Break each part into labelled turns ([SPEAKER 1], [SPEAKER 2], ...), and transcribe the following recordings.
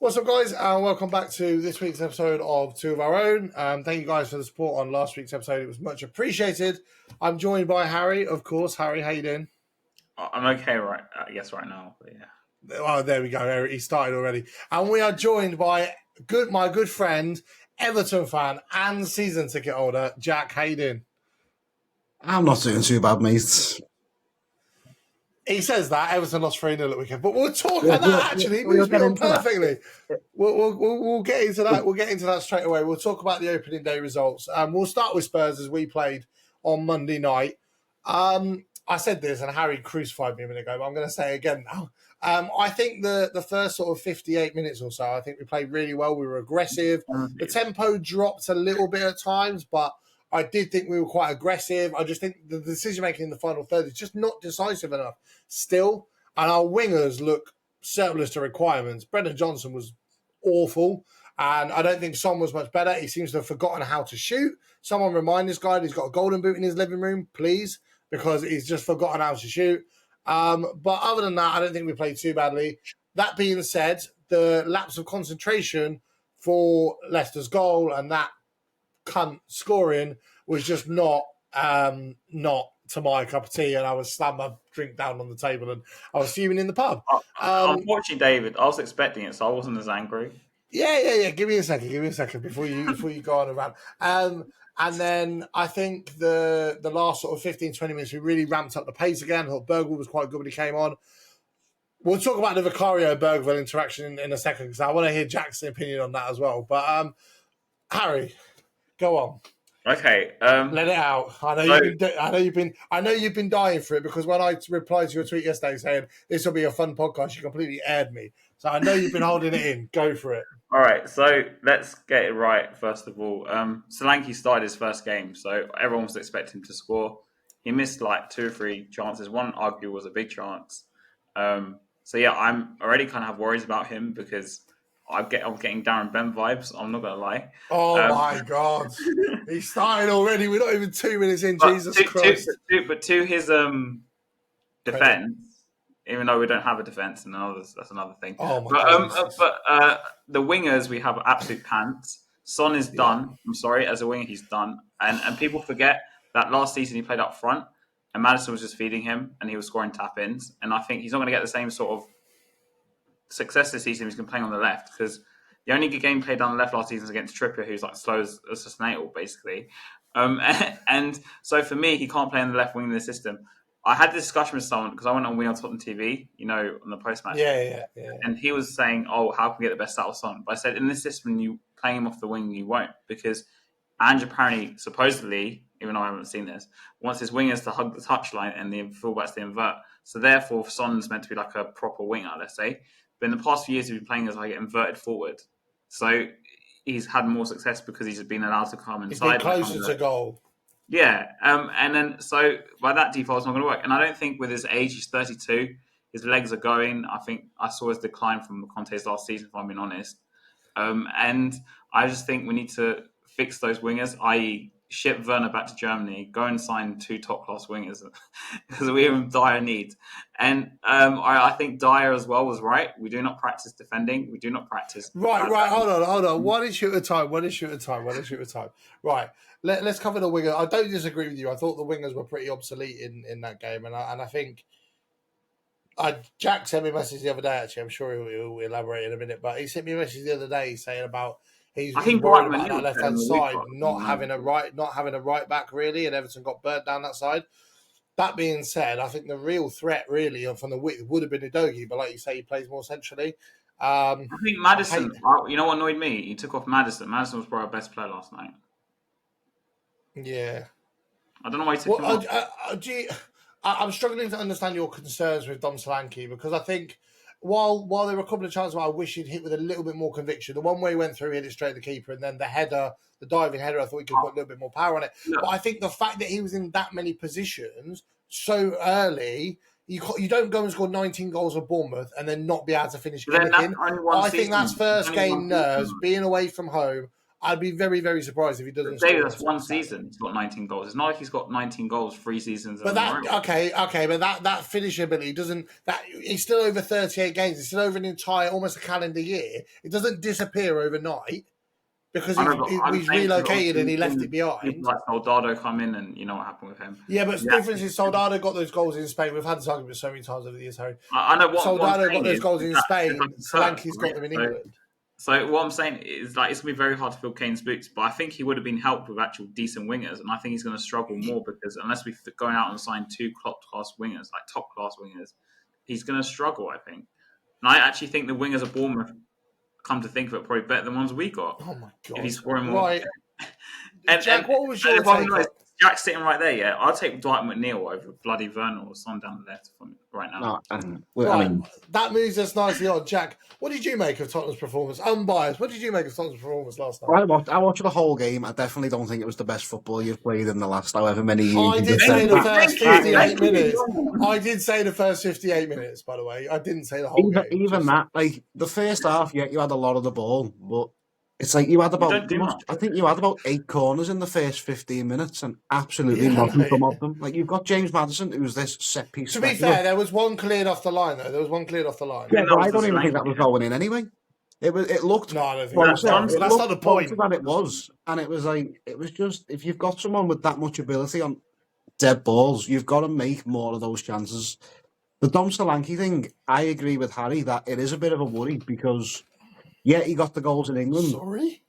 [SPEAKER 1] What's up, guys? And welcome back to this week's episode of Two of Our Own. Thank you guys for the support on last week's episode. It was much appreciated. I'm joined by Harry, of course. Harry, how you doing?
[SPEAKER 2] I'm okay, right? Yes, right now. But yeah.
[SPEAKER 1] Oh, there we go. He started already. And we are joined by my good friend, Everton fan and season ticket holder, Jack. How you doing?
[SPEAKER 3] I'm not doing too bad, mate.
[SPEAKER 1] He says that Everton lost 3-0 at the weekend, but we'll talk about that. Actually, we'll get on perfectly. We'll get into that. We'll get into that straight away. We'll talk about the opening day results. We'll start with Spurs as we played on Monday night. I said this, and Harry crucified me a minute ago, but I'm going to say it again now. I think the first sort of 58 minutes or so, I think we played really well. We were aggressive. The tempo dropped a little bit at times, but I did think we were quite aggressive. I just think the decision-making in the final third is just not decisive enough still. And our wingers look surplus to requirements. Brendan Johnson was awful. And I don't think Son was much better. He seems to have forgotten how to shoot. Someone remind this guy he's got a golden boot in his living room, please, because he's just forgotten how to shoot. But other than that, I don't think we played too badly. That being said, the lapse of concentration for Leicester's goal and that cunt scoring was just not to my cup of tea, and I was slamming my drink down on the table and I was fuming in the pub.
[SPEAKER 2] Unfortunately, David, I was expecting it, so I wasn't as angry.
[SPEAKER 1] Yeah. Give me a second before you go on around. And then I think the last sort of 15, 20 minutes, we really ramped up the pace again. I thought Bergwall was quite good when he came on. We'll talk about the Vicario-Bergville interaction in a second because I want to hear Jack's opinion on that as well. But Harry, go on.
[SPEAKER 2] Okay,
[SPEAKER 1] let it out. I know you've been dying for it because when I replied to your tweet yesterday saying this will be a fun podcast, you completely aired me. So I know you've been holding it in. Go for it.
[SPEAKER 2] All right, so let's get it right first of all. Solanke started his first game, so everyone was expecting him to score. He missed like 2 or 3 chances. One arguably was a big chance. So yeah, I'm already kind of have worries about him because I'm getting Darren Bent vibes. I'm not gonna lie.
[SPEAKER 1] Oh my God, he started already. We're not even 2 minutes in. Jesus Christ!
[SPEAKER 2] But to his defense, even though we don't have a defense, and that's another thing.
[SPEAKER 1] Oh my God!
[SPEAKER 2] But the wingers we have absolute pants. Son is done. I'm sorry, as a winger, he's done. And people forget that last season he played up front, and Maddison was just feeding him, and he was scoring tap-ins. And I think he's not going to get the same sort of success this season. He's been playing on the left because the only good game played on the left last season was against Trippier, who's like slow as a snail, basically. And so for me, he can't play on the left wing in the system. I had this discussion with someone because I went on We On Tottenham TV, on the post-match.
[SPEAKER 1] Yeah.
[SPEAKER 2] And he was saying, "Oh, how can we get the best out of Son?" But I said, in this system, you playing him off the wing, you won't, because Ange apparently, supposedly, even though I haven't seen this, wants his wingers to hug the touchline and the fullbacks to invert. So therefore, Son's meant to be like a proper winger, let's say. But in the past few years, he's been playing as like inverted forward. So he's had more success because he's been allowed to come inside.
[SPEAKER 1] He's been closer to goal.
[SPEAKER 2] Yeah. And then, so by that default, it's not going to work. And I don't think with his age, he's 32, his legs are going. I think I saw his decline from Conte's last season, if I'm being honest. And I just think we need to fix those wingers, i.e., ship Werner back to Germany, go and sign 2 top-class wingers because we have in dire need. And I think Dyer as well was right. We do not practice defending. We do not practice...
[SPEAKER 1] Right. Hold on. One issue at a time. Right. Let's cover the winger. I don't disagree with you. I thought the wingers were pretty obsolete in that game. And I think... Jack sent me a message the other day, actually. I'm sure he'll elaborate in a minute. But he sent me a message the other day saying about... He's worried about that left-hand side, not having a right back, really, and Everton got burnt down that side. That being said, I think the real threat, really, from the width would have been Udogie, but like you say, he plays more centrally.
[SPEAKER 2] I think Maddison, you know what annoyed me? He took off Maddison. Maddison was probably our best player last night.
[SPEAKER 1] Yeah.
[SPEAKER 2] I don't know why he took him off.
[SPEAKER 1] I'm struggling to understand your concerns with Dom Solanke, because I think... While there were a couple of chances where I wish he'd hit with a little bit more conviction. The one where he went through, hit it straight at the keeper, and then the header, the diving header, I thought he could put a little bit more power on it. No. But I think the fact that he was in that many positions so early, you don't go and score 19 goals at Bournemouth and then not be able to finish anything. I think that's first game nerves, being away from home. I'd be very, very surprised if he doesn't
[SPEAKER 2] David,
[SPEAKER 1] score.
[SPEAKER 2] that's one season. He's got 19 goals. It's not like he's got 19 goals 3 seasons.
[SPEAKER 1] But that finishing ability doesn't. That he's still over 38 games. He's still over an entire, almost a calendar year. It doesn't disappear overnight because he's relocated and he left it behind.
[SPEAKER 2] People like Soldado come in, and you know what happened with him.
[SPEAKER 1] Yeah, but the difference is Soldado got those goals in Spain. We've had this argument so many times over the years, Harry.
[SPEAKER 2] I know what
[SPEAKER 1] Soldado got those goals in Spain. Solanke's got them in England.
[SPEAKER 2] So what I'm saying is, like, it's going to be very hard to fill Kane's boots, but I think he would have been helped with actual decent wingers, and I think he's going to struggle more because unless we going out and sign 2 top-class wingers, he's going to struggle, I think. And I actually think the wingers of Bournemouth, come to think of it, probably better than ones we got.
[SPEAKER 1] Oh my God.
[SPEAKER 2] If he's scoring more.
[SPEAKER 1] Right. Jack, what was your take?
[SPEAKER 2] Jack's sitting right there, yeah. I'll take Dwight McNeil over bloody Vernal or someone down the left right now.
[SPEAKER 1] That moves us nicely on. Jack, what did you make of Tottenham's performance? Unbiased. What did you make of Tottenham's performance last night?
[SPEAKER 3] I watched the whole game. I definitely don't think it was the best football you've played in the last however many years.
[SPEAKER 1] I did say the first 58 minutes. I did say the first 58 minutes, by the way. I didn't say the whole game.
[SPEAKER 3] Even that, like, the first half, yeah, you had a lot of the ball, but it's like you had I think you had about 8 corners in the first 15 minutes and absolutely nothing come off them. Like, you've got James Maddison, who's this set piece.
[SPEAKER 1] To be fair, there was one cleared off the line, though.
[SPEAKER 3] Yeah, but I don't even think that was going in anyway. It looked.
[SPEAKER 1] No, I don't think that's not the point.
[SPEAKER 3] That it was, and it was like, it was just, if you've got someone with that much ability on dead balls, you've got to make more of those chances. The Dom Solanke thing, I agree with Harry that it is a bit of a worry because. Yeah, he got the goals in England.
[SPEAKER 1] Sorry?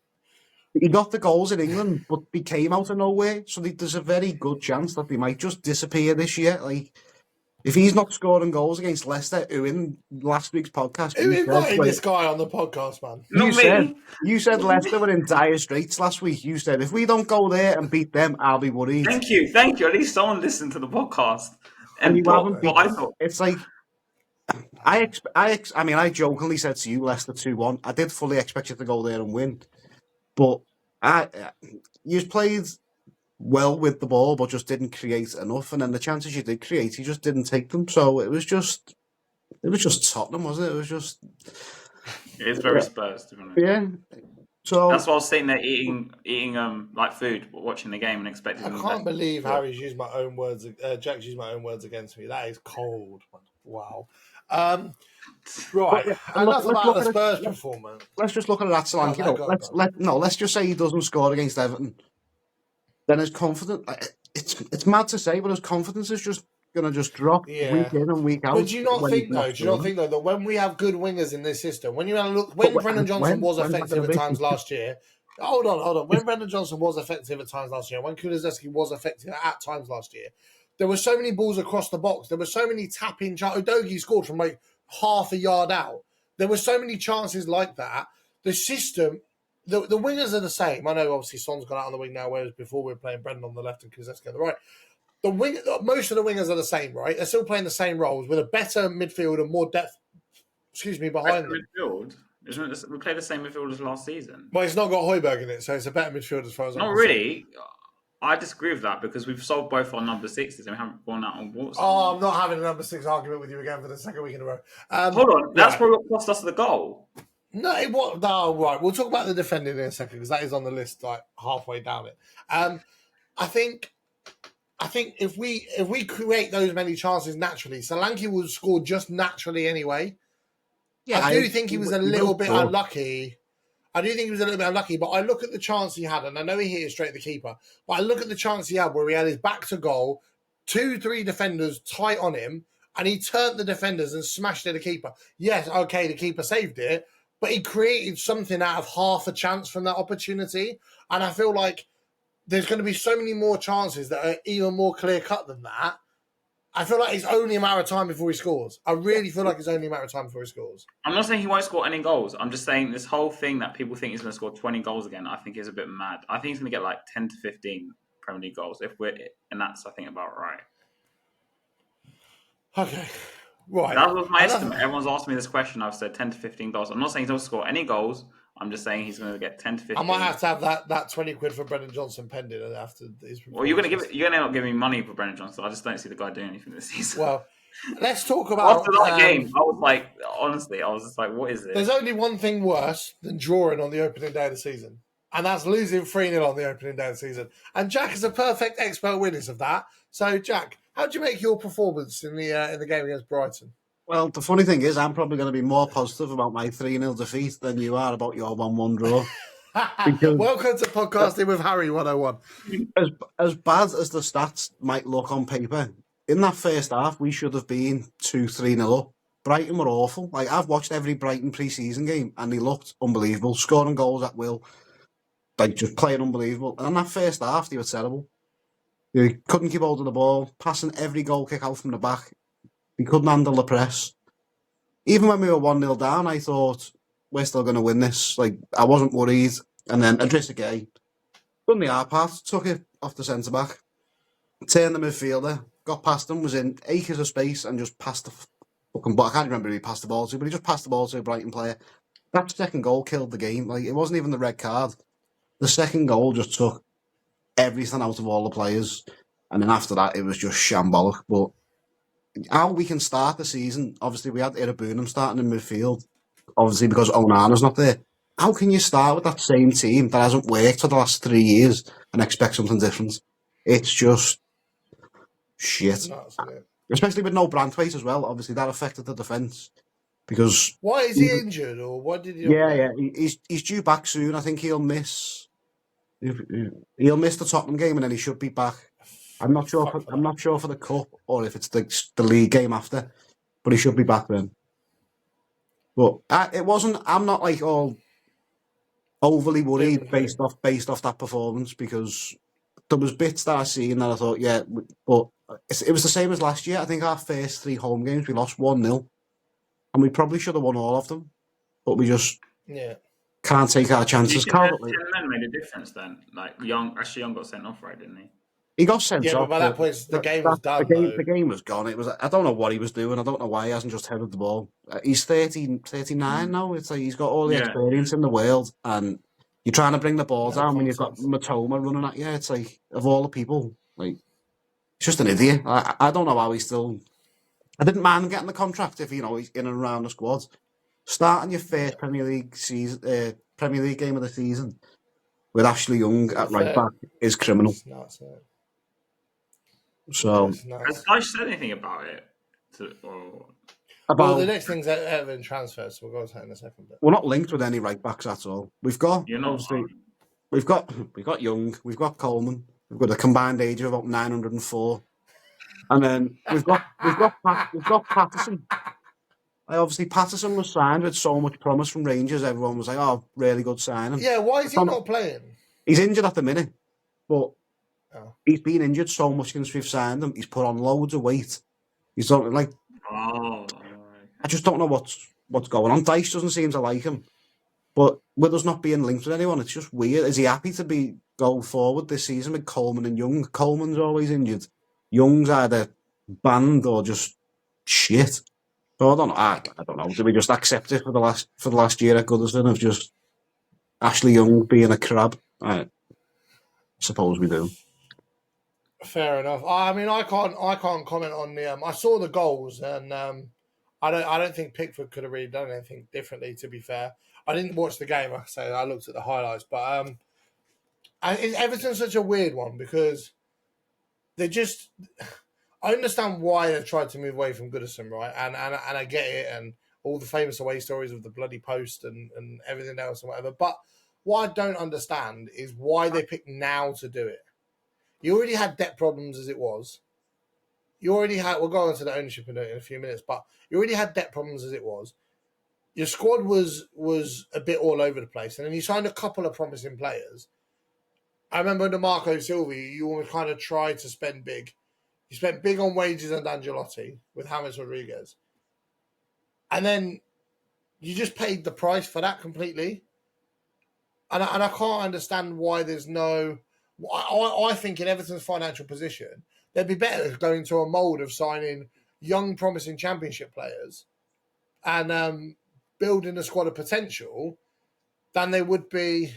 [SPEAKER 3] He got the goals in England, but he came out of nowhere. So there's a very good chance that they might just disappear this year. Like, if he's not scoring goals against Leicester, who in last week's podcast...
[SPEAKER 1] Who invited this guy on the podcast, man?
[SPEAKER 3] You said Leicester were in dire straits last week. You said, if we don't go there and beat them, I'll be worried.
[SPEAKER 2] Thank you. At least someone listened to the podcast.
[SPEAKER 3] And you haven't beat them. It's like... I mean, I jokingly said to you, Leicester 2-1. I did fully expect you to go there and win. But you played well with the ball, but just didn't create enough. And then the chances you did create, you just didn't take them. So it was just Tottenham, wasn't it? It was just...
[SPEAKER 2] It is very Spurs, to be honest.
[SPEAKER 3] Yeah. So
[SPEAKER 2] that's why I was sitting there eating like food, watching the game and expecting...
[SPEAKER 1] I can't believe Harry's used my own words... Jack's used my own words against me. That is cold. Wow. Right. Enough about the Spurs performance.
[SPEAKER 3] Let's just look at that Solanke. Let's just say he doesn't score against Everton. Then his confidence, it's mad to say, but his confidence is just going to just drop week in and week out.
[SPEAKER 1] But do you not think though that when we have good wingers in this system, when Brendan Johnson was effective at times last year, hold on. When Brendan Johnson was effective at times last year, when Kulusevski was effective at times last year, there were so many balls across the box. There were so many tap-in chances. Udogie scored from like half a yard out. There were so many chances like that. The system, the wingers are the same. I know obviously Son's gone out on the wing now, whereas before we were playing Brendan on the left and Kulusevski on the right. Most of the wingers are the same, right? They're still playing the same roles with a better midfield and more depth. Behind them.
[SPEAKER 2] Midfield. We played the same midfield as last season.
[SPEAKER 1] Well, it's not got Højbjerg in it, so it's a better midfield as far as I'm concerned.
[SPEAKER 2] Not really. I disagree with that because we've sold both our number 6s and we haven't gone out on Watson.
[SPEAKER 1] Oh, I'm not having a number 6 argument with you again for the second week in a row.
[SPEAKER 2] Hold on, that's probably what cost us the goal.
[SPEAKER 1] No, it was right. We'll talk about the defending in a second because that is on the list, like halfway down it. I think if we create those many chances naturally, Solanke will score just naturally anyway. Yeah, I do think he was a little bit unlucky. But I look at the chance he had, and I know he hit it straight at the keeper, but I look at the chance he had where he had his back to goal, 2-3 defenders tight on him, and he turned the defenders and smashed it at the keeper. Yes, okay, the keeper saved it, but he created something out of half a chance from that opportunity, and I feel like there's going to be so many more chances that are even more clear-cut than that. I feel like it's only a matter of time before he scores. I really feel like it's only a matter of time before he scores.
[SPEAKER 2] I'm not saying he won't score any goals. I'm just saying this whole thing that people think he's going to score 20 goals again, I think is a bit mad. I think he's going to get like 10 to 15 Premier League goals, and that's, I think, about right.
[SPEAKER 1] Okay. Right.
[SPEAKER 2] That was my estimate. Everyone's asked me this question. I've said 10 to 15 goals. I'm not saying he's going to score any goals. I'm just saying he's going to get 10 to 15.
[SPEAKER 1] I might have to have that 20 quid for Brendan Johnson pending after his.
[SPEAKER 2] Well, you're going to end up giving me money for Brendan Johnson. I just don't see the guy doing anything this season.
[SPEAKER 1] Well, let's talk about
[SPEAKER 2] after that game. I was like, honestly, I was just like, what is this?
[SPEAKER 1] There's only one thing worse than drawing on the opening day of the season. And that's losing 3-0 on the opening day of the season. And Jack is a perfect expert witness of that. So, Jack, how do you make your performance in the game against Brighton?
[SPEAKER 3] Well, the funny thing is, I'm probably going to be more positive about my 3-0 defeat than you are about your 1-1 draw.
[SPEAKER 1] Because welcome to Podcasting with Harry 101.
[SPEAKER 3] As bad as the stats might look on paper, in that first half, we should have been 2-3-0 up. Brighton were awful. Like, I've watched every Brighton pre-season game, and they looked unbelievable, scoring goals at will, like just playing unbelievable. And in that first half, they were terrible. They couldn't keep hold of the ball, passing every goal kick out from the back. They couldn't handle the press. Even when we were 1-0 down, I thought, we're still going to win this. Like, I wasn't worried. And then Idrissa Gueye done the hard part, took it off the centre-back, turned the midfielder, got past him, was in acres of space, and just passed the fucking ball. I can't remember who he passed the ball to, but he just passed the ball to a Brighton player. That second goal killed the game. Like, it wasn't even the red card. The second goal just took everything out of all the players. And then after that, it was just shambolic. But how we can start the season, obviously we had Irabunum starting in midfield, obviously because Onana's not there. How can you start with that same team that hasn't worked for the last 3 years and expect something different? It's just shit. Especially with no Branthwaite as well. Obviously that affected the defence. Because
[SPEAKER 1] why is he injured, or what did he?
[SPEAKER 3] Yeah, he's due back soon. I think he'll miss the Tottenham game, and then he should be back. I'm not sure for the cup or if it's the league game after, but he should be back then. But it wasn't. I'm not like all overly worried based off that performance, because there was bits that I seen that I thought, yeah, but it was the same as last year. I think our first 3 home games we lost 1-0, and we probably should have won all of them, but we just can't take our chances.
[SPEAKER 2] Ten men made a difference then. Like Young got sent off, right? Didn't he?
[SPEAKER 3] He got sent off.
[SPEAKER 1] Yeah, but by that point, the game was done.
[SPEAKER 3] The game was gone. It was. I don't know what he was doing. I don't know why he hasn't just headed the ball. He's 39 now. It's like he's got all the experience in the world, and you're trying to bring the ball down when you've got Matoma running at you. It's like, of all the people, like, he's just an idiot. I don't know how he's still. I didn't mind him getting the contract if he's in and around the squad. Starting your first Premier League game of the season with Ashley Young at right back is criminal. So,
[SPEAKER 2] has Dyche said anything about it?
[SPEAKER 1] Well, the next thing's Everton transfers, so we'll go to that in a second. But
[SPEAKER 3] we're not linked with any right backs at all. We've got we've got Young, we've got Coleman, we've got a combined age of about 904, and then we've got Patterson. Obviously, Patterson was signed with so much promise from Rangers. Everyone was like, "Oh, really good signing."
[SPEAKER 1] Yeah, why is he not playing?
[SPEAKER 3] He's injured at the minute, but he's been injured so much since we've signed him. He's put on loads of weight. He's not like. I just don't know what's going on. Dyche doesn't seem to like him, but with us not being linked with anyone, it's just weird. Is he happy to go forward this season with Coleman and Young? Coleman's always injured. Young's either banned or just shit. So I don't know. Do we just accept it for the last year at Goodison of just Ashley Young being a crab? I suppose we do.
[SPEAKER 1] Fair enough. I mean, I can't comment on the. I saw the goals, and I don't think Pickford could have really done anything differently. To be fair, I didn't watch the game. Like I say, I looked at the highlights, but Everton's such a weird one because they just. I understand why they've tried to move away from Goodison, right? And I get it, and all the famous away stories of the bloody post and everything else and whatever. But what I don't understand is why they picked now to do it. You already had debt problems as it was. You already had. We'll go on to the ownership in a few minutes, but you already had debt problems as it was. Your squad was a bit all over the place, and then you signed a couple of promising players. I remember under Marco Silva, you kind of tried to spend big. You spent big on wages and Angelotti with James Rodriguez. And then you just paid the price for that completely. And I can't understand why there's no... I think in Everton's financial position, they'd be better going to a mould of signing young, promising championship players and building a squad of potential than they would be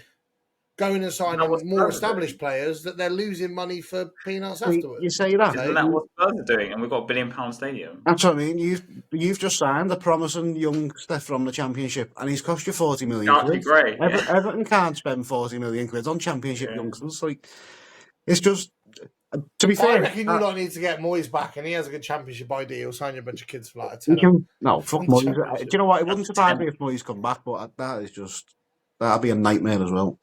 [SPEAKER 1] going and signing more established players that they're losing money for peanuts afterwards.
[SPEAKER 3] You say that.
[SPEAKER 2] Isn't that what Spurs are doing? And we've got a £1 billion stadium.
[SPEAKER 3] That's what I mean. You've just signed a promising youngster from the Championship, and he's cost you 40 million quid.
[SPEAKER 2] Great.
[SPEAKER 3] Everton can't spend 40 million quid on Championship youngsters. Like, it's just. To be fair,
[SPEAKER 1] I reckon you lot need to get Moyes back, and he has a good Championship idea. He'll sign you a bunch of kids for like a tenner.
[SPEAKER 3] No, fuck Moyes. Do you know what? It wouldn't surprise me if Moyes come back, but that'd be a nightmare as well.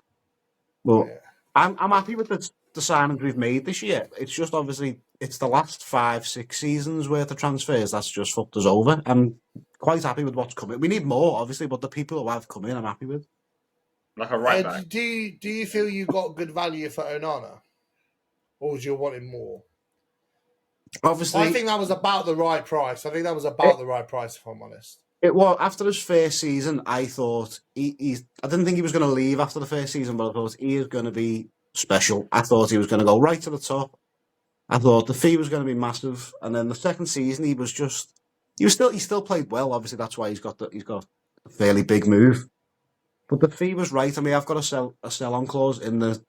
[SPEAKER 3] But I'm happy with the signings we've made this year. It's just obviously it's the last 5-6 seasons worth of transfers that's just fucked us over. I'm quite happy with what's coming. We need more, obviously, but the people who have come in, I'm happy with.
[SPEAKER 2] Like a right back.
[SPEAKER 1] Do you feel you got good value for Onana? Or was you wanting more?
[SPEAKER 3] Obviously,
[SPEAKER 1] I think that was about the right price. I think that was about the right price, if I'm honest.
[SPEAKER 3] It was after his first season. I thought I didn't think he was going to leave after the first season, but I thought he is going to be special. I thought he was going to go right to the top. I thought the fee was going to be massive, and then the second season he still played well. Obviously, that's why he's got a fairly big move. But the fee was right, and we have got a sell on clause in that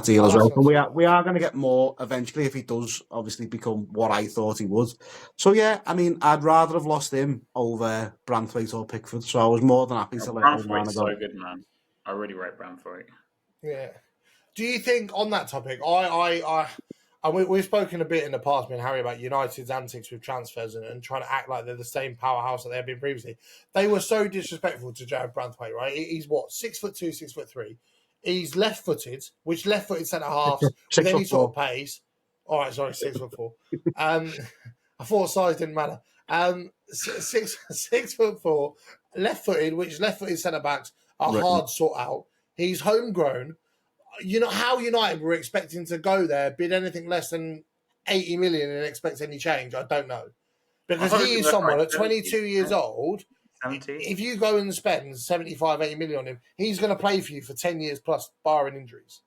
[SPEAKER 3] deal as well. So we are going to get more eventually if he does obviously become what I thought he would. So yeah, I mean, I'd rather have lost him over Branthwaite or Pickford. So I was more than happy to let him go.
[SPEAKER 2] Branthwaite's so good, man. I really rate Branthwaite.
[SPEAKER 1] Yeah. Do you think on that topic, we've spoken a bit in the past, me and Harry, about United's antics with transfers and trying to act like they're the same powerhouse that they have been previously. They were so disrespectful to Jared Branthwaite, right? He's what, 6'2", 6'3". He's left-footed, which left-footed centre-halves with any sort of pace. All right, sorry, 6'4". I thought size didn't matter. 6'4", left-footed, which left-footed centre-backs are hard to sort out. He's homegrown. You know how United were expecting to go there, bid anything less than 80 million and expect any change? I don't know. Because he is someone at 22 years old.
[SPEAKER 2] 70.
[SPEAKER 1] If you go and spend 75, 80 million on him, he's going to play for you for 10 years plus, barring injuries.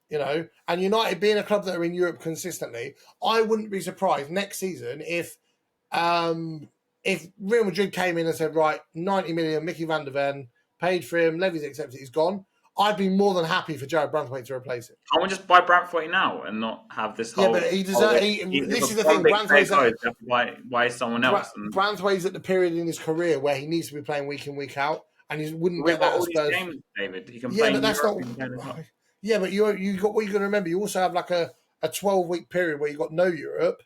[SPEAKER 1] You know, and United being a club that are in Europe consistently, I wouldn't be surprised next season if Real Madrid came in and said, right, 90 million, Mickey van der Ven, paid for him, Levy's accepted, he's gone. I'd be more than happy for Jared Branthwaite to replace him.
[SPEAKER 2] Can't we just buy Branthwaite now and not have this whole...
[SPEAKER 1] Yeah, but he deserves... This is the thing, Branthwaite's...
[SPEAKER 2] Why is someone else?
[SPEAKER 1] Branthwaite's at the period in his career where he needs to be playing week in, week out, and he wouldn't
[SPEAKER 2] get
[SPEAKER 1] that
[SPEAKER 2] at
[SPEAKER 1] Spurs.
[SPEAKER 2] Games, David. He can play
[SPEAKER 1] but that's not... Yeah, but you got what you're going to remember. You also have like a 12-week period where you got no Europe.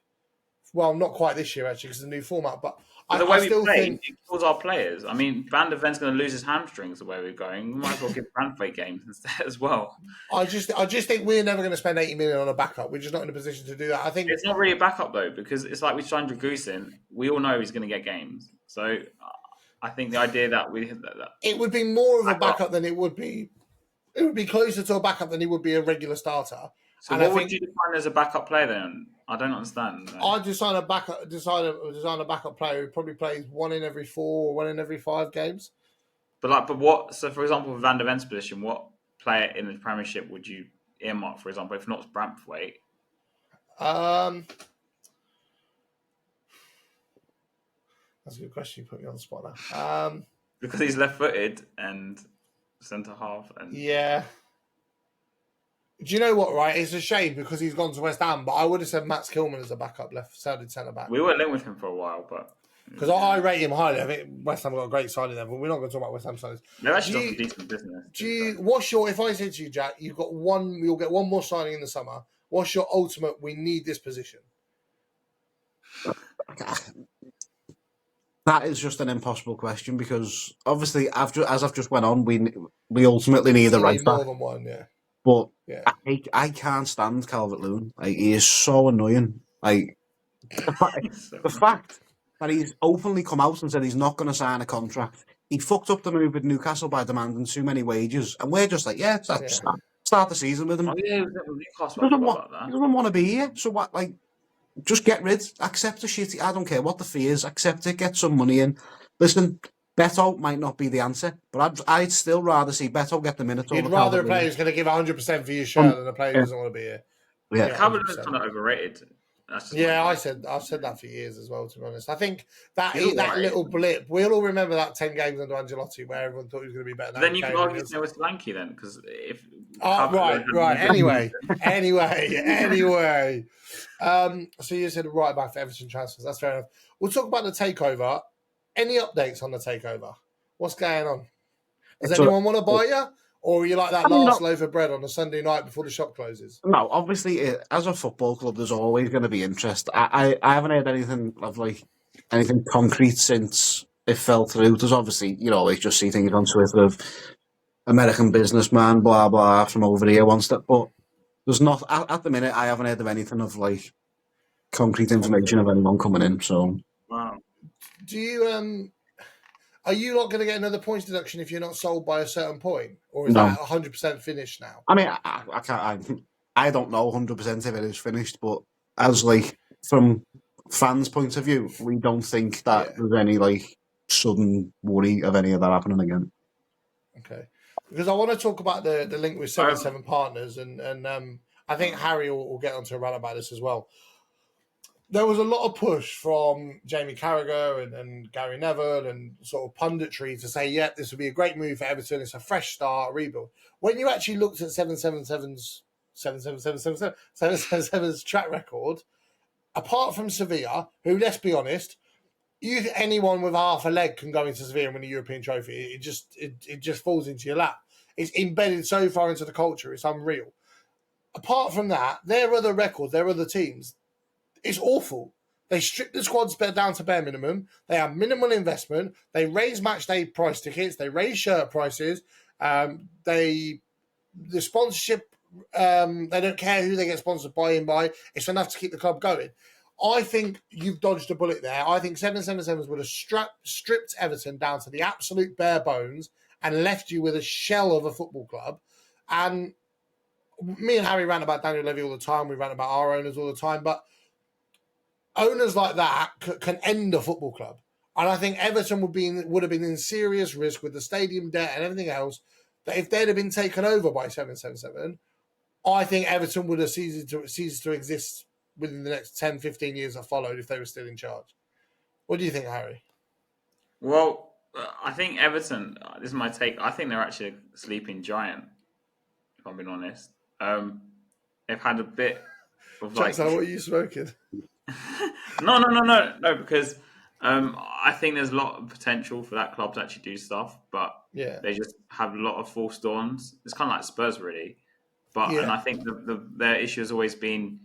[SPEAKER 1] Well, not quite this year, actually, because of the new format, but...
[SPEAKER 2] The way we play, it kills our players. I mean, Van der Ven's going to lose his hamstrings the way we're going. We might as well give Branthwaite games instead as well.
[SPEAKER 1] I just think we're never going to spend 80 million on a backup. We're just not in a position to do that. I think
[SPEAKER 2] it's not really a backup though, because it's like we signed Dragusin in. We all know he's going to get games. So I think the idea that
[SPEAKER 1] it would be more of a backup than it would be. It would be closer to a backup than he would be a regular starter.
[SPEAKER 2] So what would you define as a backup player then? I don't understand.
[SPEAKER 1] I'd design a backup player who probably plays 1 in every 4 or 1 in every 5 games.
[SPEAKER 2] But what? So for example, with Van der Ven's position, what player in the Premiership would you earmark? For example, if not Branthwaite.
[SPEAKER 1] That's a good question. You put me on the spot now.
[SPEAKER 2] Because he's left-footed and centre half, and
[SPEAKER 1] yeah. Do you know what, right? It's a shame because he's gone to West Ham, but I would have said Max Kilman as a backup left-sided centre-back.
[SPEAKER 2] We were linked with him for a while, but...
[SPEAKER 1] Because I rate him highly. I think West Ham got a great side in there, but we're not going to talk about West Ham sides.
[SPEAKER 2] They're actually doing decent business.
[SPEAKER 1] If I said to you, Jack, you'll get one more signing in the summer, what's your ultimate, we need this position?
[SPEAKER 3] That is just an impossible question because obviously, as I've just went on, we ultimately need a right back.
[SPEAKER 1] More than one, yeah.
[SPEAKER 3] But yeah. I can't stand Calvert-Lewin. Like, he is so annoying. Like the fact that he's openly come out and said he's not going to sign a contract. He fucked up the move with Newcastle by demanding too many wages, and we're just like, start the season with him.
[SPEAKER 2] Oh, yeah,
[SPEAKER 3] he doesn't want to be here. So what? Like, just get rid. Accept the shit. I don't care what the fee is. Accept it. Get some money in. Listen. Beto might not be the answer, but I'd still rather see Beto get the minutes.
[SPEAKER 1] You'd rather a player who's going to give 100% for your shirt than a player who doesn't want to be here.
[SPEAKER 3] Yeah,
[SPEAKER 2] Calvert-Lewin's kind of overrated. That's just
[SPEAKER 1] I've said that for years as well. To be honest, I think that
[SPEAKER 2] right.
[SPEAKER 1] little blip. We'll all remember that 10 games under Angelotti where everyone thought he was going to be better than
[SPEAKER 2] Then you
[SPEAKER 1] Kane.
[SPEAKER 2] could argue they were Solanke then, because if
[SPEAKER 1] right. Anyway. So you said right back for Everton transfers. That's fair enough. We'll talk about the takeover. Any updates on the takeover? What's going on? Does anyone want to buy you? Or are you like that last loaf of bread on a Sunday night before the shop closes?
[SPEAKER 3] No, obviously, as a football club, there's always going to be interest. I haven't heard anything of anything concrete since it fell through. There's obviously, you just see things on Twitter of American businessman, blah blah, from over here wants that, but there's not at the minute. I haven't heard of anything of concrete information of anyone coming in. So,
[SPEAKER 2] wow.
[SPEAKER 1] Do you are you not going to get another points deduction if you're not sold by a certain point, or is that 100% finished now?
[SPEAKER 3] I mean, I can't. I don't know 100% if it is finished, but as from fans' point of view, we don't think that there's any sudden worry of any of that happening again.
[SPEAKER 1] Okay, because I want to talk about the link with 7 Partners, and I think Harry will get onto a rant about this as well. There was a lot of push from Jamie Carragher and Gary Neville and sort of punditry to say, yeah, this would be a great move for Everton. It's a fresh start, a rebuild. When you actually looked at 777's track record, apart from Sevilla, who, let's be honest, anyone with half a leg can go into Sevilla and win a European trophy. It just falls into your lap. It's embedded so far into the culture, it's unreal. Apart from that, their other records, their other teams, it's awful. They strip the squads down to bare minimum. They have minimal investment. They raise match day price tickets. They raise shirt prices. The sponsorship, they don't care who they get sponsored by. It's enough to keep the club going. I think you've dodged a bullet there. I think 777s would have stripped Everton down to the absolute bare bones and left you with a shell of a football club. And me and Harry rant about Daniel Levy all the time. We rant about our owners all the time. But owners like that can end a football club. And I think Everton would have been in serious risk with the stadium debt and everything else, that if they'd have been taken over by 777, I think Everton would have ceased to exist within the next 10, 15 years that followed if they were still in charge. What do you think, Harry?
[SPEAKER 2] Well, I think Everton, this is my take, I think they're actually a sleeping giant, if I'm being honest. They've had a bit of
[SPEAKER 1] what are you smoking?
[SPEAKER 2] No, because I think there's a lot of potential for that club to actually do stuff, but they just have a lot of false dawns. It's kind of like Spurs, really. And I think their issue has always been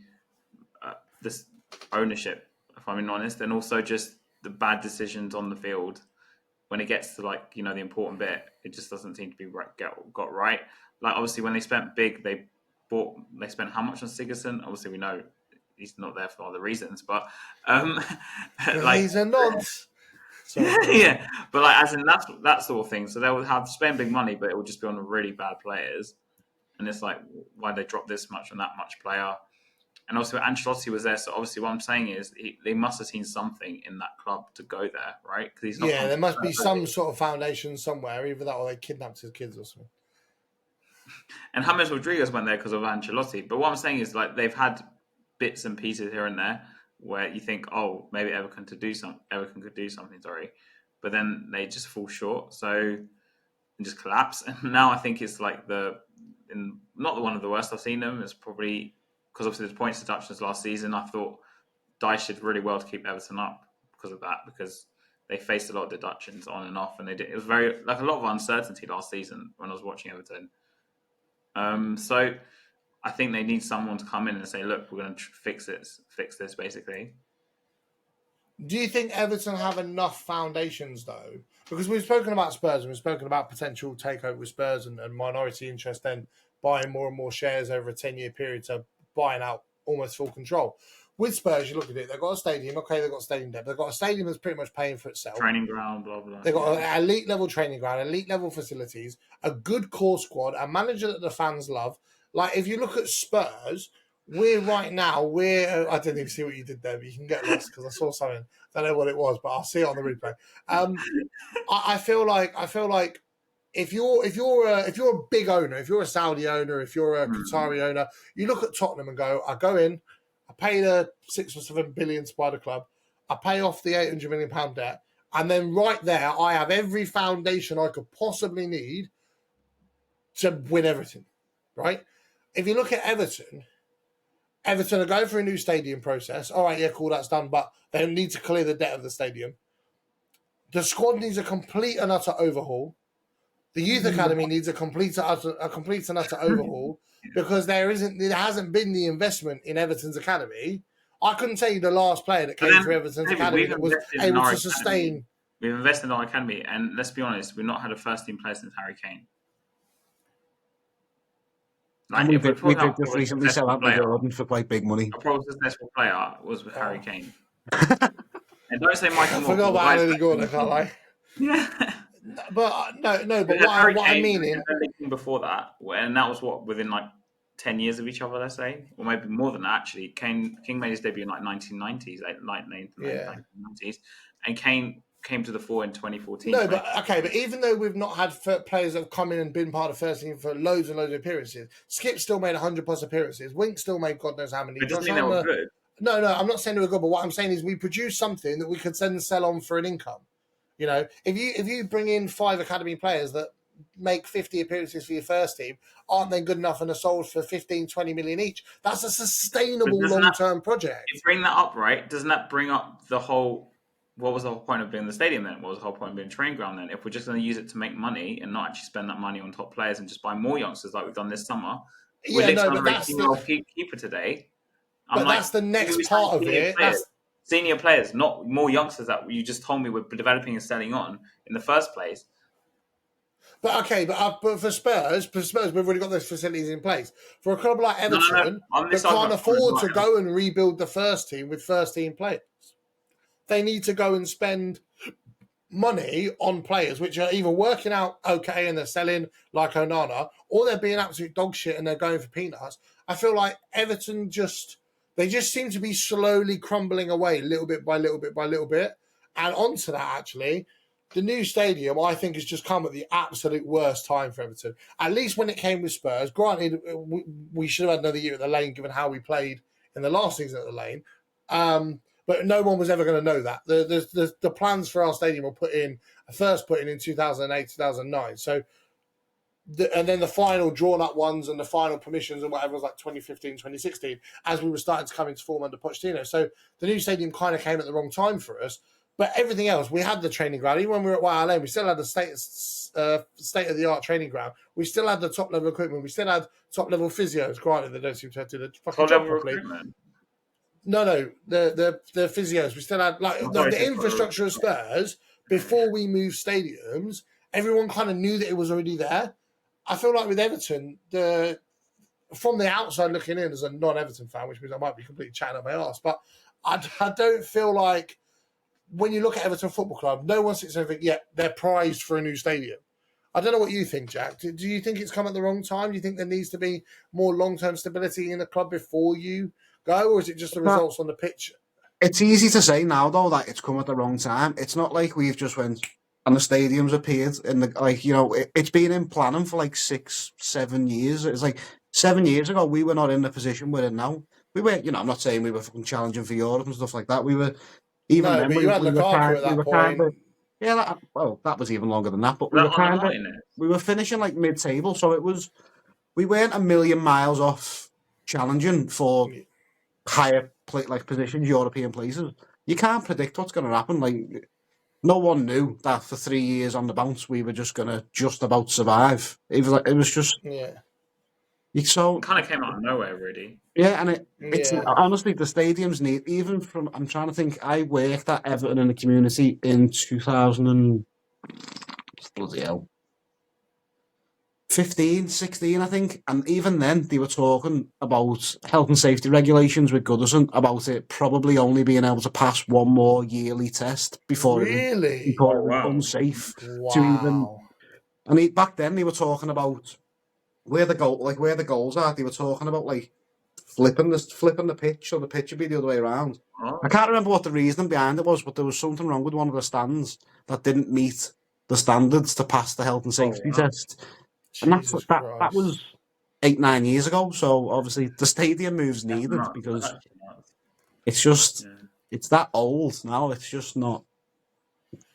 [SPEAKER 2] this ownership, if I'm being honest, and also just the bad decisions on the field. When it gets to the important bit, it just doesn't seem to be got right. Obviously, when they spent big, they spent how much on Sigurdsson? Obviously, we know he's not there for other reasons, but
[SPEAKER 1] he's a nonce.
[SPEAKER 2] Yeah, but as in that sort of thing. So they will have spend big money, but it will just be on really bad players. And it's why they drop this much on that much player. And also Ancelotti was there, so obviously what I'm saying is they must have seen something in that club to go there, right? Because he's not.
[SPEAKER 1] Yeah, there must be some sort of foundation somewhere, either that or they kidnapped his kids or something.
[SPEAKER 2] And James Rodriguez went there because of Ancelotti. But what I'm saying is they've had bits and pieces here and there where you think, oh, maybe Everton could do something, but then they just fall short, and just collapse. And now I think it's not one of the worst I've seen them. It's probably because obviously the points deductions last season. I thought Dyche did really well to keep Everton up because of that, because they faced a lot of deductions on and off, and they did. It was very a lot of uncertainty last season when I was watching Everton. So I think they need someone to come in and say, look, we're going to fix this basically.
[SPEAKER 1] Do you think Everton have enough foundations, though? Because we've spoken about Spurs and we've spoken about potential takeover with Spurs and minority interest, then buying more and more shares over a 10-year period to buying out almost full control. With Spurs, you look at it, they've got a stadium. Okay, they've got a stadium debt. They've got a stadium that's pretty much paying for itself.
[SPEAKER 2] Training ground, blah, blah.
[SPEAKER 1] They've got an elite-level training ground, elite-level facilities, a good core squad, a manager that the fans love. If you look at Spurs, I didn't even see what you did there, but you can get lost because I saw something. I don't know what it was, but I'll see it on the replay. I feel like if you're a big owner, if you're a Saudi owner, if you're a Qatari owner, you look at Tottenham and go, I go in, I pay the 6 or 7 billion to buy the club. I pay off the 800 million pound debt. And then right there, I have every foundation I could possibly need to win everything, right? If you look at Everton are going for a new stadium process. All right, yeah, cool, that's done. But they need to clear the debt of the stadium. The squad needs a complete and utter overhaul. The youth academy needs a complete and utter overhaul because there hasn't been the investment in Everton's academy. I couldn't tell you the last player that came through Everton's academy that was able to sustain.
[SPEAKER 2] We've invested in our academy, and let's be honest, we've not had a first-team player since Harry Kane.
[SPEAKER 3] Like, we did just recently sell out the Jordan for quite big money.
[SPEAKER 2] A probably successful player was with Harry Kane. And don't say Michael Moore.
[SPEAKER 1] I forgot about Anthony Gordon, I can't lie.
[SPEAKER 2] Yeah.
[SPEAKER 1] But what I mean in
[SPEAKER 2] before that, and that was within like 10 years of each other, let's say, or maybe more than that. Actually, King made his debut in like 1990s, late 1990s, and Kane came to the fore in 2014.
[SPEAKER 1] No, but even though we've not had players that have come in and been part of the first team for loads and loads of appearances, Skip still made 100+ appearances. Wink still made God knows how many.
[SPEAKER 2] It doesn't mean they were good.
[SPEAKER 1] No, I'm not saying they were good, but what I'm saying is we produced something that we could then sell on for an income. You know, if you bring in 5 academy players that make 50 appearances for your first team, aren't they good enough and are sold for 15, 20 million each? That's a sustainable long-term project.
[SPEAKER 2] You bring that up, right? Doesn't that bring up the whole... What was the whole point of being the stadium then? What was the whole point of being training ground then? If we're just going to use it to make money and not actually spend that money on top players and just buy more youngsters like we've done this summer, we're literally on a 18-year-old keeper today.
[SPEAKER 1] That's the next part of it.
[SPEAKER 2] Senior players, not more youngsters that you just told me we're developing and selling on in the first place.
[SPEAKER 1] But for Spurs, we've already got those facilities in place. For a club like Everton, they can't afford to go and rebuild the first team with first team players. They need to go and spend money on players which are either working out okay and they're selling like Onana, or they're being absolute dog shit and they're going for peanuts. I feel like Everton they just seem to be slowly crumbling away little bit by little bit by little bit. And onto that, actually, the new stadium, I think, has just come at the absolute worst time for Everton. At least when it came with Spurs. Granted, we should have had another year at the Lane, given how we played in the last season at the Lane. But no one was ever going to know that. The plans for our stadium were first put in 2008, 2009. So, and then the final drawn-up ones and the final permissions and whatever was like 2015, 2016, as we were starting to come into form under Pochettino. So the new stadium kind of came at the wrong time for us. But everything else, we had the training ground. Even when we were at White Lane, we still had the state-of-the-art training ground. We still had the top-level equipment. We still had top-level physios. Granted, they don't seem to do the fucking job properly. Recruitment. No, the physios. We still had the infrastructure of Spurs before we moved stadiums. Everyone kind of knew that it was already there. I feel like with Everton, from the outside looking in as a non-Everton fan, which means I might be completely chatting up my arse, but I don't feel like when you look at Everton Football Club, no one sits there and thinks, yeah, they're prized for a new stadium. I don't know what you think, Jack. Do you think it's come at the wrong time? Do you think there needs to be more long-term stability in the club before you go, or is it just the results on the pitch?
[SPEAKER 3] It's easy to say now, though, that it's come at the wrong time. It's not like we've just went and the stadium's appeared in the it's been in planning for like 6-7 years. It's like 7 years ago we were not in the position we're in now. We were, I'm not saying we were fucking challenging for Europe and stuff like that. We were even then.
[SPEAKER 1] But you had Lukaku at that point.
[SPEAKER 3] That was even longer than that. But we were finishing like mid-table, so we weren't a million miles off challenging for higher positions, European places. You can't predict what's going to happen. Like, no one knew that for 3 years on the bounce we were just going to just about survive. It was just so
[SPEAKER 2] it kind of came out of nowhere, really.
[SPEAKER 3] Yeah, and it's honestly the stadiums need I'm trying to think. I worked at Everton in the community in 2000 and bloody hell. 15, 16, I think. And even then, they were talking about health and safety regulations with Goodison, about it probably only being able to pass one more yearly test before it was unsafe to even... And back then, they were talking about where the goals are. They were talking about, flipping the pitch, so the pitch would be the other way around. Oh. I can't remember what the reason behind it was, but there was something wrong with one of the stands that didn't meet the standards to pass the health and safety test. And that was 8-9 years ago. So obviously the stadium move's needed because It's just, it's that old now. It's just not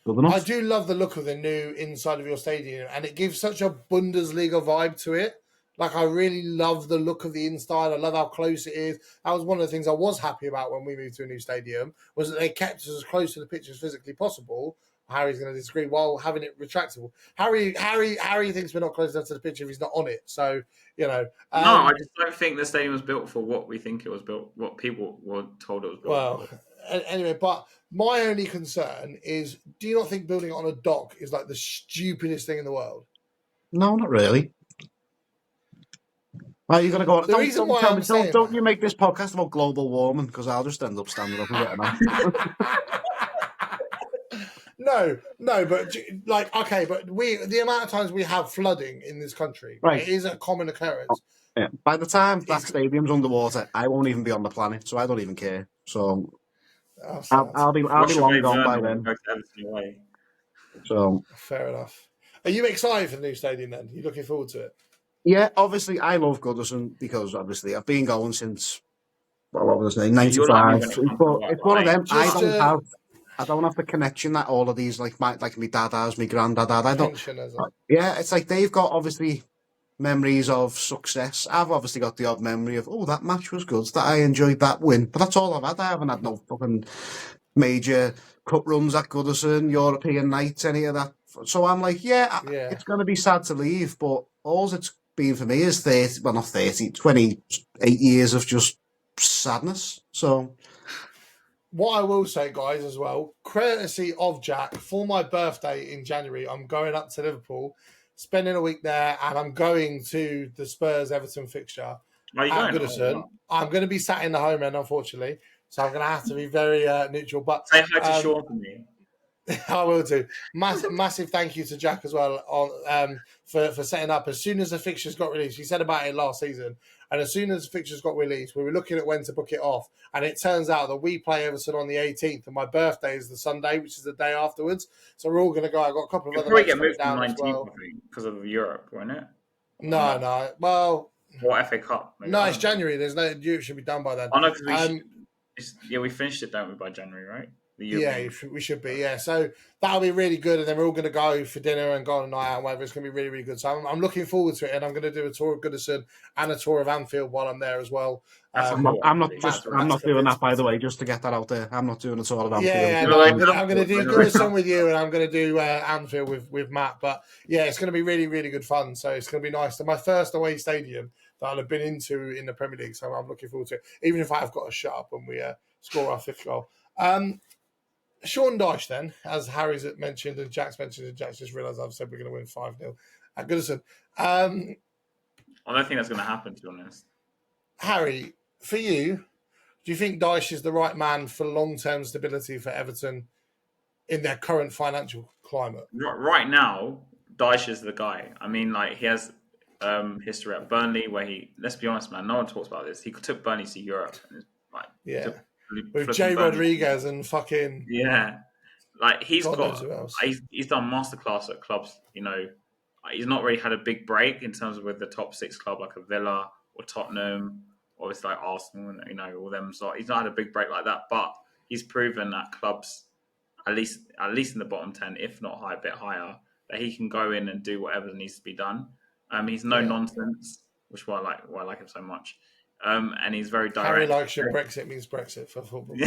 [SPEAKER 3] good enough.
[SPEAKER 1] I do love the look of the new inside of your stadium, and it gives such a Bundesliga vibe to it. Like, I really love the look of the inside. I love how close it is. That was one of the things I was happy about when we moved to a new stadium, was that they kept us as close to the pitch as physically possible. Harry's going to disagree, while having it retractable. Harry thinks we're not close enough to the pitch if he's not on it. So, you know.
[SPEAKER 2] No, I just don't think the stadium was built for what we think it was built, what people were told it was built for.
[SPEAKER 1] Anyway, but my only concern is, do you not think building it on a dock is like the stupidest thing in the world?
[SPEAKER 3] No, not really. Right, you're going to go on.
[SPEAKER 1] The reason why I'm saying
[SPEAKER 3] don't you make this podcast about global warming, because I'll just end up standing up and getting out.
[SPEAKER 1] No, but like, okay, but the amount of times we have flooding in this country,
[SPEAKER 3] right,
[SPEAKER 1] it is a common occurrence.
[SPEAKER 3] Yeah. By the time that stadium's underwater, I won't even be on the planet, so I don't even care. So I'll be long gone by then. So
[SPEAKER 1] fair enough. Are you excited for the new stadium then? You looking forward to it?
[SPEAKER 3] Yeah, obviously I love Goodison because obviously I've been going since, well, what was I, 95. But it's one of them. I don't have the connection that all of these like my dad has, my granddad had. I don't. Yeah, it's like they've got obviously memories of success. I've obviously got the odd memory of, that match was good, that I enjoyed that win. But that's all I've had. I haven't had no fucking major cup runs at Goodison, European nights, any of that. So I'm like, it's going to be sad to leave, but all it's been for me is 28 years of just sadness. So
[SPEAKER 1] what I will say, guys, as well, courtesy of Jack, for my birthday in January, I'm going up to Liverpool, spending a week there, and I'm going to the Spurs Everton fixture at Goodison. I'm going to be sat in the home end, unfortunately, so I'm going to have to be very neutral. But
[SPEAKER 2] say hi to Sean for me.
[SPEAKER 1] I will do. Massive thank you to Jack as well for setting up. As soon as the fixtures got released, he said about it last season, and as soon as the fixtures got released, we were looking at when to book it off, and it turns out that we play Everton on the 18th, and my birthday is the Sunday, which is the day afterwards. So we're all going to go. I got a couple of other mates coming down as well.
[SPEAKER 2] Because of Europe, won't it?
[SPEAKER 1] No. Well,
[SPEAKER 2] what FA Cup? Maybe.
[SPEAKER 1] No, it's January. There's no. Europe should be done by then.
[SPEAKER 2] Oh no, because we finished it, don't we, by January, right?
[SPEAKER 1] Yeah, we should be. Yeah, so that'll be really good, and then we're all going to go for dinner and go on a night out and whatever. It's going to be really, really good. So I'm looking forward to it, and I'm going to do a tour of Goodison and a tour of Anfield while I'm there as well.
[SPEAKER 3] I'm not doing that, by the way, just to get that out there. I'm not doing a tour of Anfield.
[SPEAKER 1] Yeah, no, I'm going to do Goodison with you, and I'm going to do Anfield with Matt. But yeah, it's going to be really, really good fun. So it's going to be nice. So my first away stadium that I'll have been into in the Premier League. So I'm looking forward to it, even if I have got to shut up when we score our fifth goal. Sean Dyche, then, as Harry's mentioned and Jack's mentioned, and Jack's just realised I've said we're going to win 5-0 at Goodison.
[SPEAKER 2] I don't think that's going to happen, to be honest.
[SPEAKER 1] Harry, for you, do you think Dyche is the right man for long-term stability for Everton in their current financial climate?
[SPEAKER 2] Right now, Dyche is the guy. I mean, like, he has history at Burnley where let's be honest, man, no one talks about this. He took Burnley to Europe. And
[SPEAKER 1] with Jay Rodriguez and fucking
[SPEAKER 2] like he's done masterclass at clubs. You know, he's not really had a big break in terms of with the top 6 club like a Villa or Tottenham or it's like Arsenal and all them. So he's not had a big break like that, but he's proven that clubs at least in the bottom 10, if not a bit higher, that he can go in and do whatever needs to be done. He's no nonsense, which is why I like him so much. And he's very direct.
[SPEAKER 1] Harry likes your Brexit means Brexit for football.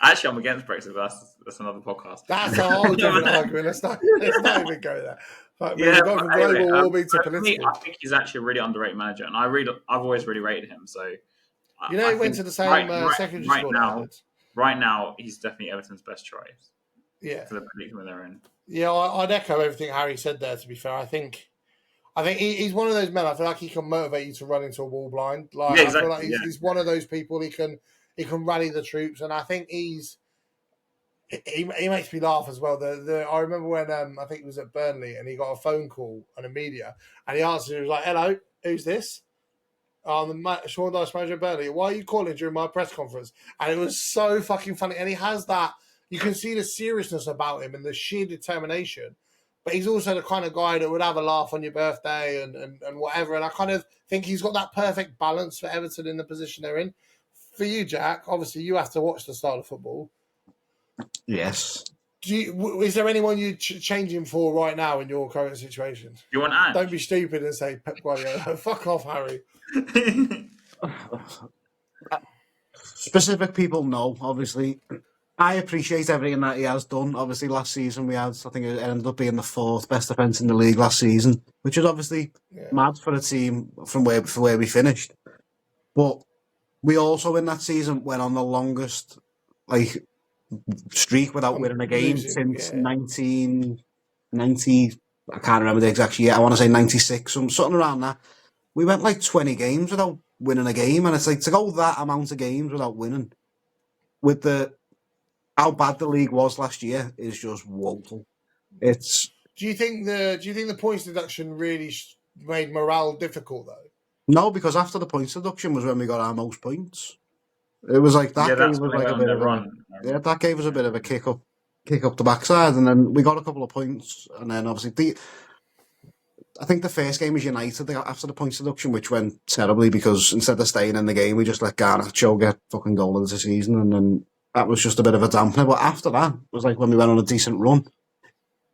[SPEAKER 2] Actually, I'm against Brexit, but that's another podcast.
[SPEAKER 1] That's a whole different argument. Let's not even go there. But we've gone from global warming to political.
[SPEAKER 2] I think he's actually a really underrated manager, and I've always really rated him. So
[SPEAKER 1] he went to the same secondary school.
[SPEAKER 3] Right now, he's definitely Everton's best choice.
[SPEAKER 1] Yeah,
[SPEAKER 2] for the predicament they're in.
[SPEAKER 1] Yeah, I'd echo everything Harry said there. To be fair, I think he's one of those men. I feel like he can motivate you to run into a wall blind. Like, I feel like he's one of those people. He can rally the troops, and I think he makes me laugh as well. I remember when I think he was at Burnley and he got a phone call on a media, and he answered. He was like, "Hello, who's this?" The Sean Dyche, manager of Burnley. Why are you calling during my press conference? And it was so fucking funny. And he has that. You can see the seriousness about him and the sheer determination. But he's also the kind of guy that would have a laugh on your birthday and whatever. And I kind of think he's got that perfect balance for Everton in the position they're in. for you, Jack, obviously you have to watch the style of football.
[SPEAKER 3] Yes.
[SPEAKER 1] Is there anyone you're changing for right now in your current situation?
[SPEAKER 2] You want Ange?
[SPEAKER 1] Don't be stupid and say Pep Guardiola. Fuck off, Harry.
[SPEAKER 3] Specific people know, obviously. I appreciate everything that he has done. Obviously, last season I think it ended up being the 4th best defence in the league last season, which is obviously mad for a team for where we finished. But we also in that season went on the longest streak without winning a game since 1990. I can't remember the exact year. I want to say 96, something around that. We went 20 games without winning a game, and it's to go that amount of games without winning with how bad the league was last year is just woeful. Do
[SPEAKER 1] you think the points deduction really made morale difficult though?
[SPEAKER 3] No, because after the points deduction was when we got our most points. It was that gave us a bit of run. That gave us a bit of a kick up the backside, and then we got a couple of points, and then obviously I think the first game was United after the points deduction, which went terribly because instead of staying in the game, we just let Garnacho get fucking goal of the season, and then that was just a bit of a dampener. But after that, it was when we went on a decent run.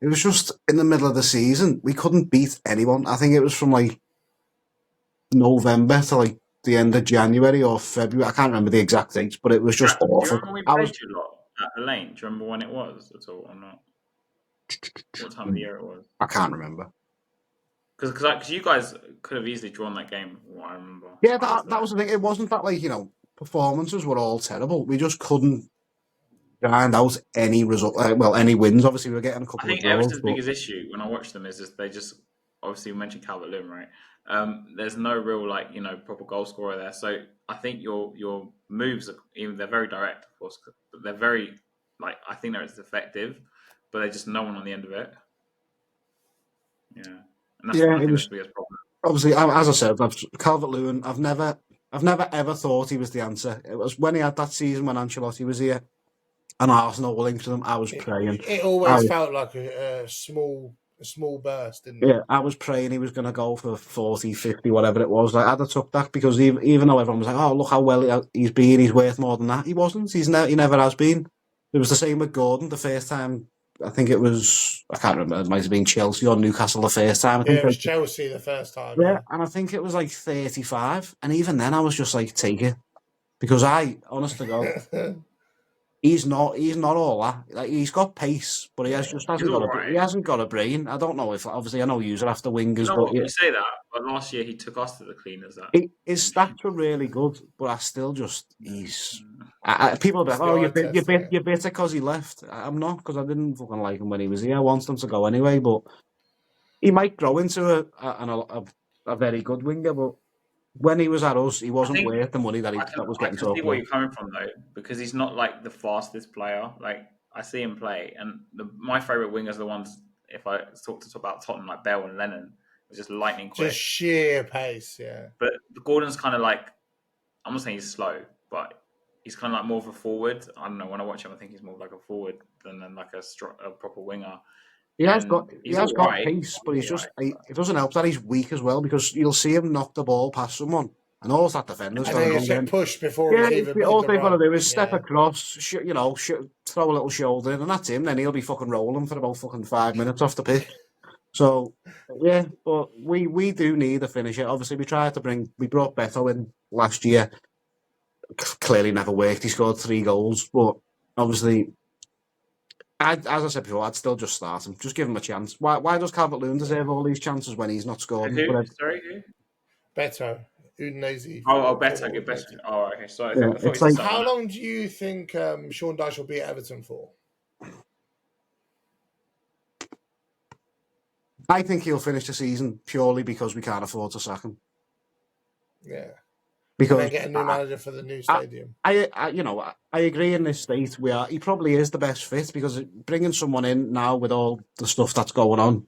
[SPEAKER 3] It was just in the middle of the season, we couldn't beat anyone. I think it was from November to the end of January or February. I can't remember the exact dates, but it was just awful.
[SPEAKER 2] Do you remember we played you lot at the Lane? Do you remember when it was at all or not? What time of the year it was?
[SPEAKER 3] I can't remember.
[SPEAKER 2] Because you guys could have easily drawn that game. What I remember.
[SPEAKER 3] Yeah, that was the thing. It wasn't that performances were all terrible. We just couldn't grind out any result. Any wins. Obviously, we were getting a couple. I think
[SPEAKER 2] Everton's biggest issue when I watch them is just they just obviously we mentioned Calvert-Lewin, right? There's no real proper goal scorer there. So I think your moves they're very direct, of course, but they're very I think they're effective, but there's just no one on the end of it. Yeah. And that's the biggest problem. Obviously,
[SPEAKER 3] as I said, Calvert-Lewin, I've never ever thought he was the answer. It was when he had that season when Ancelotti was here and Arsenal were linked to them, I was praying.
[SPEAKER 1] It always felt like a small burst, didn't it?
[SPEAKER 3] Yeah, I was praying he was going to go for 40, 50, whatever it was. I'd have took that because even though everyone was oh, look how well he's been, he's worth more than that. He wasn't. He never has been. It was the same with Gordon the first time. I think it was, I can't remember, it might have been Chelsea or Newcastle the first time. I think
[SPEAKER 1] it was Chelsea the first time.
[SPEAKER 3] Yeah, and I think it was 35. And even then I was just take it. Because honest to God, he's not all that. He's got pace, but he hasn't got a brain. I don't know if, obviously I know you're after wingers.
[SPEAKER 2] You say that, but last year he took us to the cleaners.
[SPEAKER 3] His stats were really good, but I still just, people are like, you're bitter because he left. I'm not, because I didn't fucking like him when he was here. I want him to go anyway, but he might grow into a very good winger, but when he was at us, he wasn't worth the money that was getting talked about. I can see
[SPEAKER 2] where you're coming from, though, because he's not the fastest player. I see him play, and my favourite wingers are the ones, if I talk about Tottenham, like Bale and Lennon, was just lightning quick.
[SPEAKER 1] Just sheer pace, yeah.
[SPEAKER 2] But Gordon's kind of I'm not saying he's slow, but he's kind of more of a forward. I don't know, when I watch him, I think he's more like a forward than a proper winger.
[SPEAKER 3] He has got pace, but he's just it doesn't help that he's weak as well, because you'll see him knock the ball past someone, and all that defender's
[SPEAKER 1] going to get pushed before
[SPEAKER 3] he's even. All they've got to do is step across, throw a little shoulder in, and that's him. Then he'll be fucking rolling for about fucking 5 minutes off the pitch. So yeah, but we do need a finisher. Obviously, we brought Beto in last year. Clearly never worked. He scored 3 goals, but obviously, as I said before, I'd still just start him. Just give him a chance. Why does Calvert-Lewin deserve all these chances when he's not scoring?
[SPEAKER 2] Who? Sorry, who?
[SPEAKER 1] Beto. Udinese.
[SPEAKER 2] Beto. Oh, okay. Sorry.
[SPEAKER 3] Yeah,
[SPEAKER 1] how long do you think Sean Dyche will be at Everton for?
[SPEAKER 3] I think he'll finish the season purely because we can't afford to sack him.
[SPEAKER 1] Yeah.
[SPEAKER 3] Because
[SPEAKER 1] get a new manager for the new stadium.
[SPEAKER 3] I agree in this state. He probably is the best fit, because bringing someone in now with all the stuff that's going on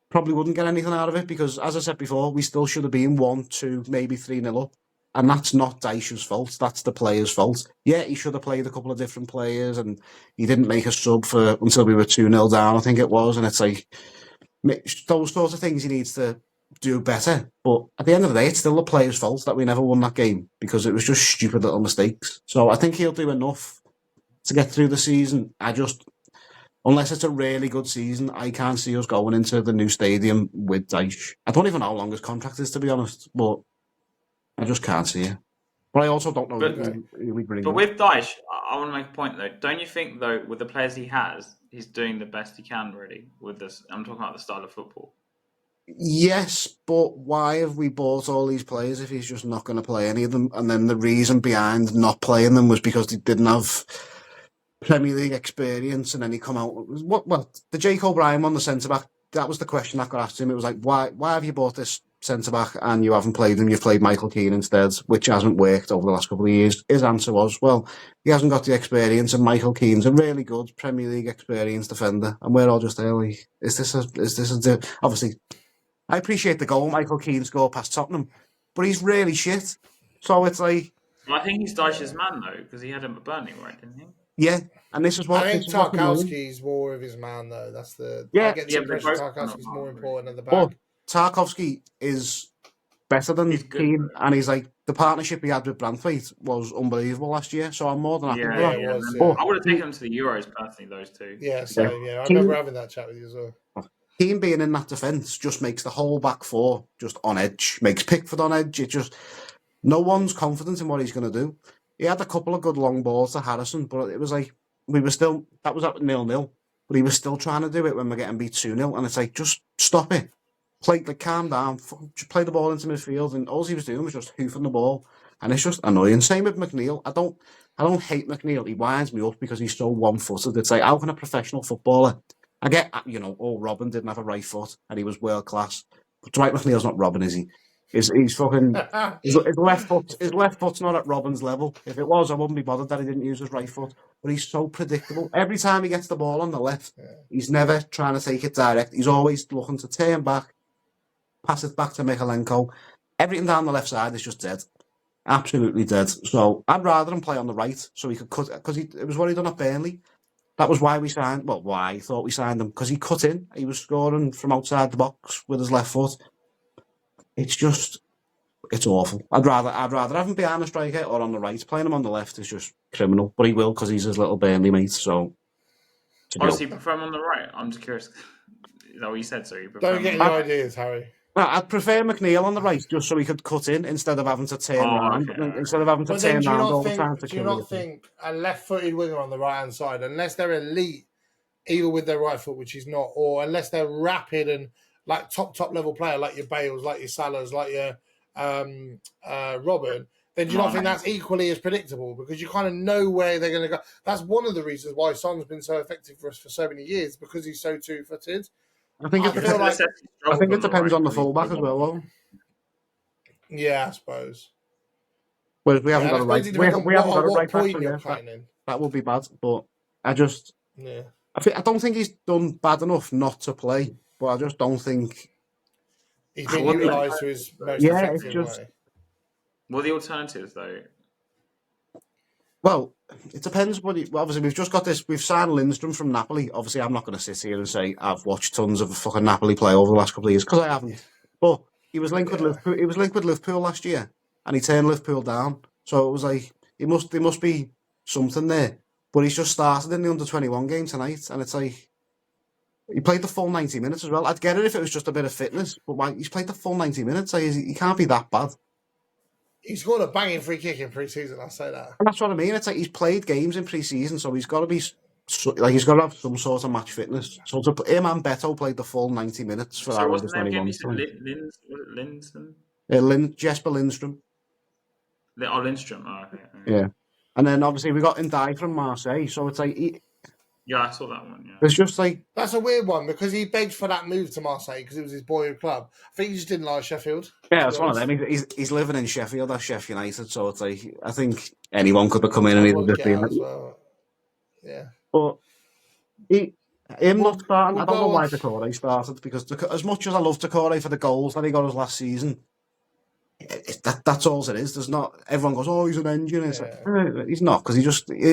[SPEAKER 3] probably wouldn't get anything out of it, because, as I said before, we still should have been 1-2, maybe 3-0 up. And that's not Dyche's fault. That's the players' fault. Yeah, he should have played a couple of different players, and he didn't make a sub until we were 2-0 down, I think it was. And it's those sorts of things he needs to do better. But at the end of the day, it's still the player's fault that we never won that game because it was just stupid little mistakes. So I think he'll do enough to get through the season. Unless it's a really good season, I can't see us going into the new stadium with Dyche. I don't even know how long his contract is, to be honest, but I just can't see it. But I also don't know who we bring.
[SPEAKER 2] But with Dyche, I want to make a point though. Don't you think though, with the players he has, he's doing the best he can really with this? I'm talking about the style of football.
[SPEAKER 3] Yes, but why have we bought all these players if he's just not going to play any of them? And then the reason behind not playing them was because they didn't have Premier League experience, and then he come out. Well, the Jake O'Brien one, the centre back. That was the question that got asked to him. It was like, why have you bought this centre back and you haven't played him? You've played Michael Keane instead, which hasn't worked over the last couple of years. His answer was, well, he hasn't got the experience, and Michael Keane's a really good Premier League experienced defender, and we're all just there like, is this a obviously. I appreciate the goal Michael Keane scored past Tottenham, but he's really shit. So it's like,
[SPEAKER 2] I think he's Dyche's man though, because he had him at Burnley, right? Didn't he?
[SPEAKER 3] yeah, and this is what
[SPEAKER 1] I think Tarkowski's more of his man, though. That's the I get the impression Tarkowski's more important at the back.
[SPEAKER 3] But Tarkowski is better than Keane, and he's like the partnership he had with Branthwaite was unbelievable last year. So I'm more than happy with that.
[SPEAKER 1] It was,
[SPEAKER 2] I would have taken them to the Euros personally, those two.
[SPEAKER 1] Yeah, I remember having that chat with you as well.
[SPEAKER 3] Keane being in that defence just makes the whole back four just on edge, makes Pickford on edge. It just no one's confident in what he's going to do. He had a couple of good long balls to Harrison, but it was like that was at 0-0, but he was still trying to do it when we're getting beat 2-0, and it's like, just stop it. Calm down, just play the ball into midfield, and all he was doing was just hoofing the ball, and it's just annoying. Same with McNeil. I don't hate McNeil. He winds me up because he's so one-footed. It's like, how can a professional footballer, I get, Robin didn't have a right foot, and he was world-class, but Dwight McNeil's not Robin, is he? He's fucking his left foot's not at Robin's level. If it was, I wouldn't be bothered that he didn't use his right foot. But he's so predictable. Every time he gets the ball on the left, he's never trying to take it direct. He's always looking to turn back, pass it back to Mikalenko. Everything down the left side is just dead, absolutely dead. So I'd rather him play on the right so he could cut, because it was what he done at Burnley. That was why we signed. Well, why I thought we signed him, because he cut in. He was scoring from outside the box with his left foot. It's awful. I'd rather have him behind the striker or on the right. Playing him on the left is just criminal. But he will, because he's his little Burnley mate. So,
[SPEAKER 2] honestly, you prefer him on the right? I'm just curious. Is that what you said? So you
[SPEAKER 1] don't get any ideas, Harry.
[SPEAKER 3] I'd prefer McNeil on the right, just so he could cut in instead of having to turn around. Instead of having to turn around all the time to kill.
[SPEAKER 1] Do you not think a left-footed winger on the right-hand side, unless they're elite, either with their right foot, which he's not, or unless they're rapid and like top level player, like your Bales, like your Salahs, like your Robin, then do you not think that's equally as predictable? Because you kind of know where they're going to go. That's one of the reasons why Son's been so effective for us for so many years, because he's so two-footed.
[SPEAKER 3] I think it depends on the fullback as well, though.
[SPEAKER 1] Yeah, I suppose.
[SPEAKER 3] Well, we haven't got a right. We haven't got a right back. That would be bad, but I don't think he's done bad enough not to play. But I just don't think
[SPEAKER 1] he's been utilised to his most effective way.
[SPEAKER 2] What are the alternatives, though?
[SPEAKER 3] Well, it depends. Obviously, we've just got this. We've signed Lindstrom from Napoli. Obviously, I'm not going to sit here and say I've watched tons of fucking Napoli play over the last couple of years, because I haven't. But he was linked with Liverpool. He was linked with Liverpool last year, and he turned Liverpool down. So it was like there must be something there. But he's just started in the under-21 game tonight, and it's like, he played the full 90 minutes as well. I'd get it if it was just a bit of fitness, but he's played the full 90 minutes, so he can't be that bad.
[SPEAKER 1] He scored a banging free kick in pre-season, I'll say that.
[SPEAKER 3] And that's what I mean. It's like he's played games in pre-season, so he's got to have some sort of match fitness. So him and Beto played the full 90 minutes for our under-21.
[SPEAKER 2] Lindstrom?
[SPEAKER 3] Jesper Lindstrom.
[SPEAKER 2] Lindstrom. Oh, okay.
[SPEAKER 3] Yeah. And then obviously we got Ndai from Marseille, so it's like...
[SPEAKER 2] Yeah, I saw that one. Yeah,
[SPEAKER 3] it's just like,
[SPEAKER 1] that's a weird one, because he begged for that move to Marseille because it was his boyhood club. I think he just didn't like Sheffield.
[SPEAKER 3] Yeah, it's one of them. He's living in Sheffield, that's Sheffield United, so it's like, I think anyone could have come in and he'd just been.
[SPEAKER 1] Well. Yeah,
[SPEAKER 3] but him not starting. I don't know why Decore started, because as much as I love Decore for the goals that he got us last season, that's all it is. There's not. Everyone goes, "Oh, he's an engine." It's like, he's not, because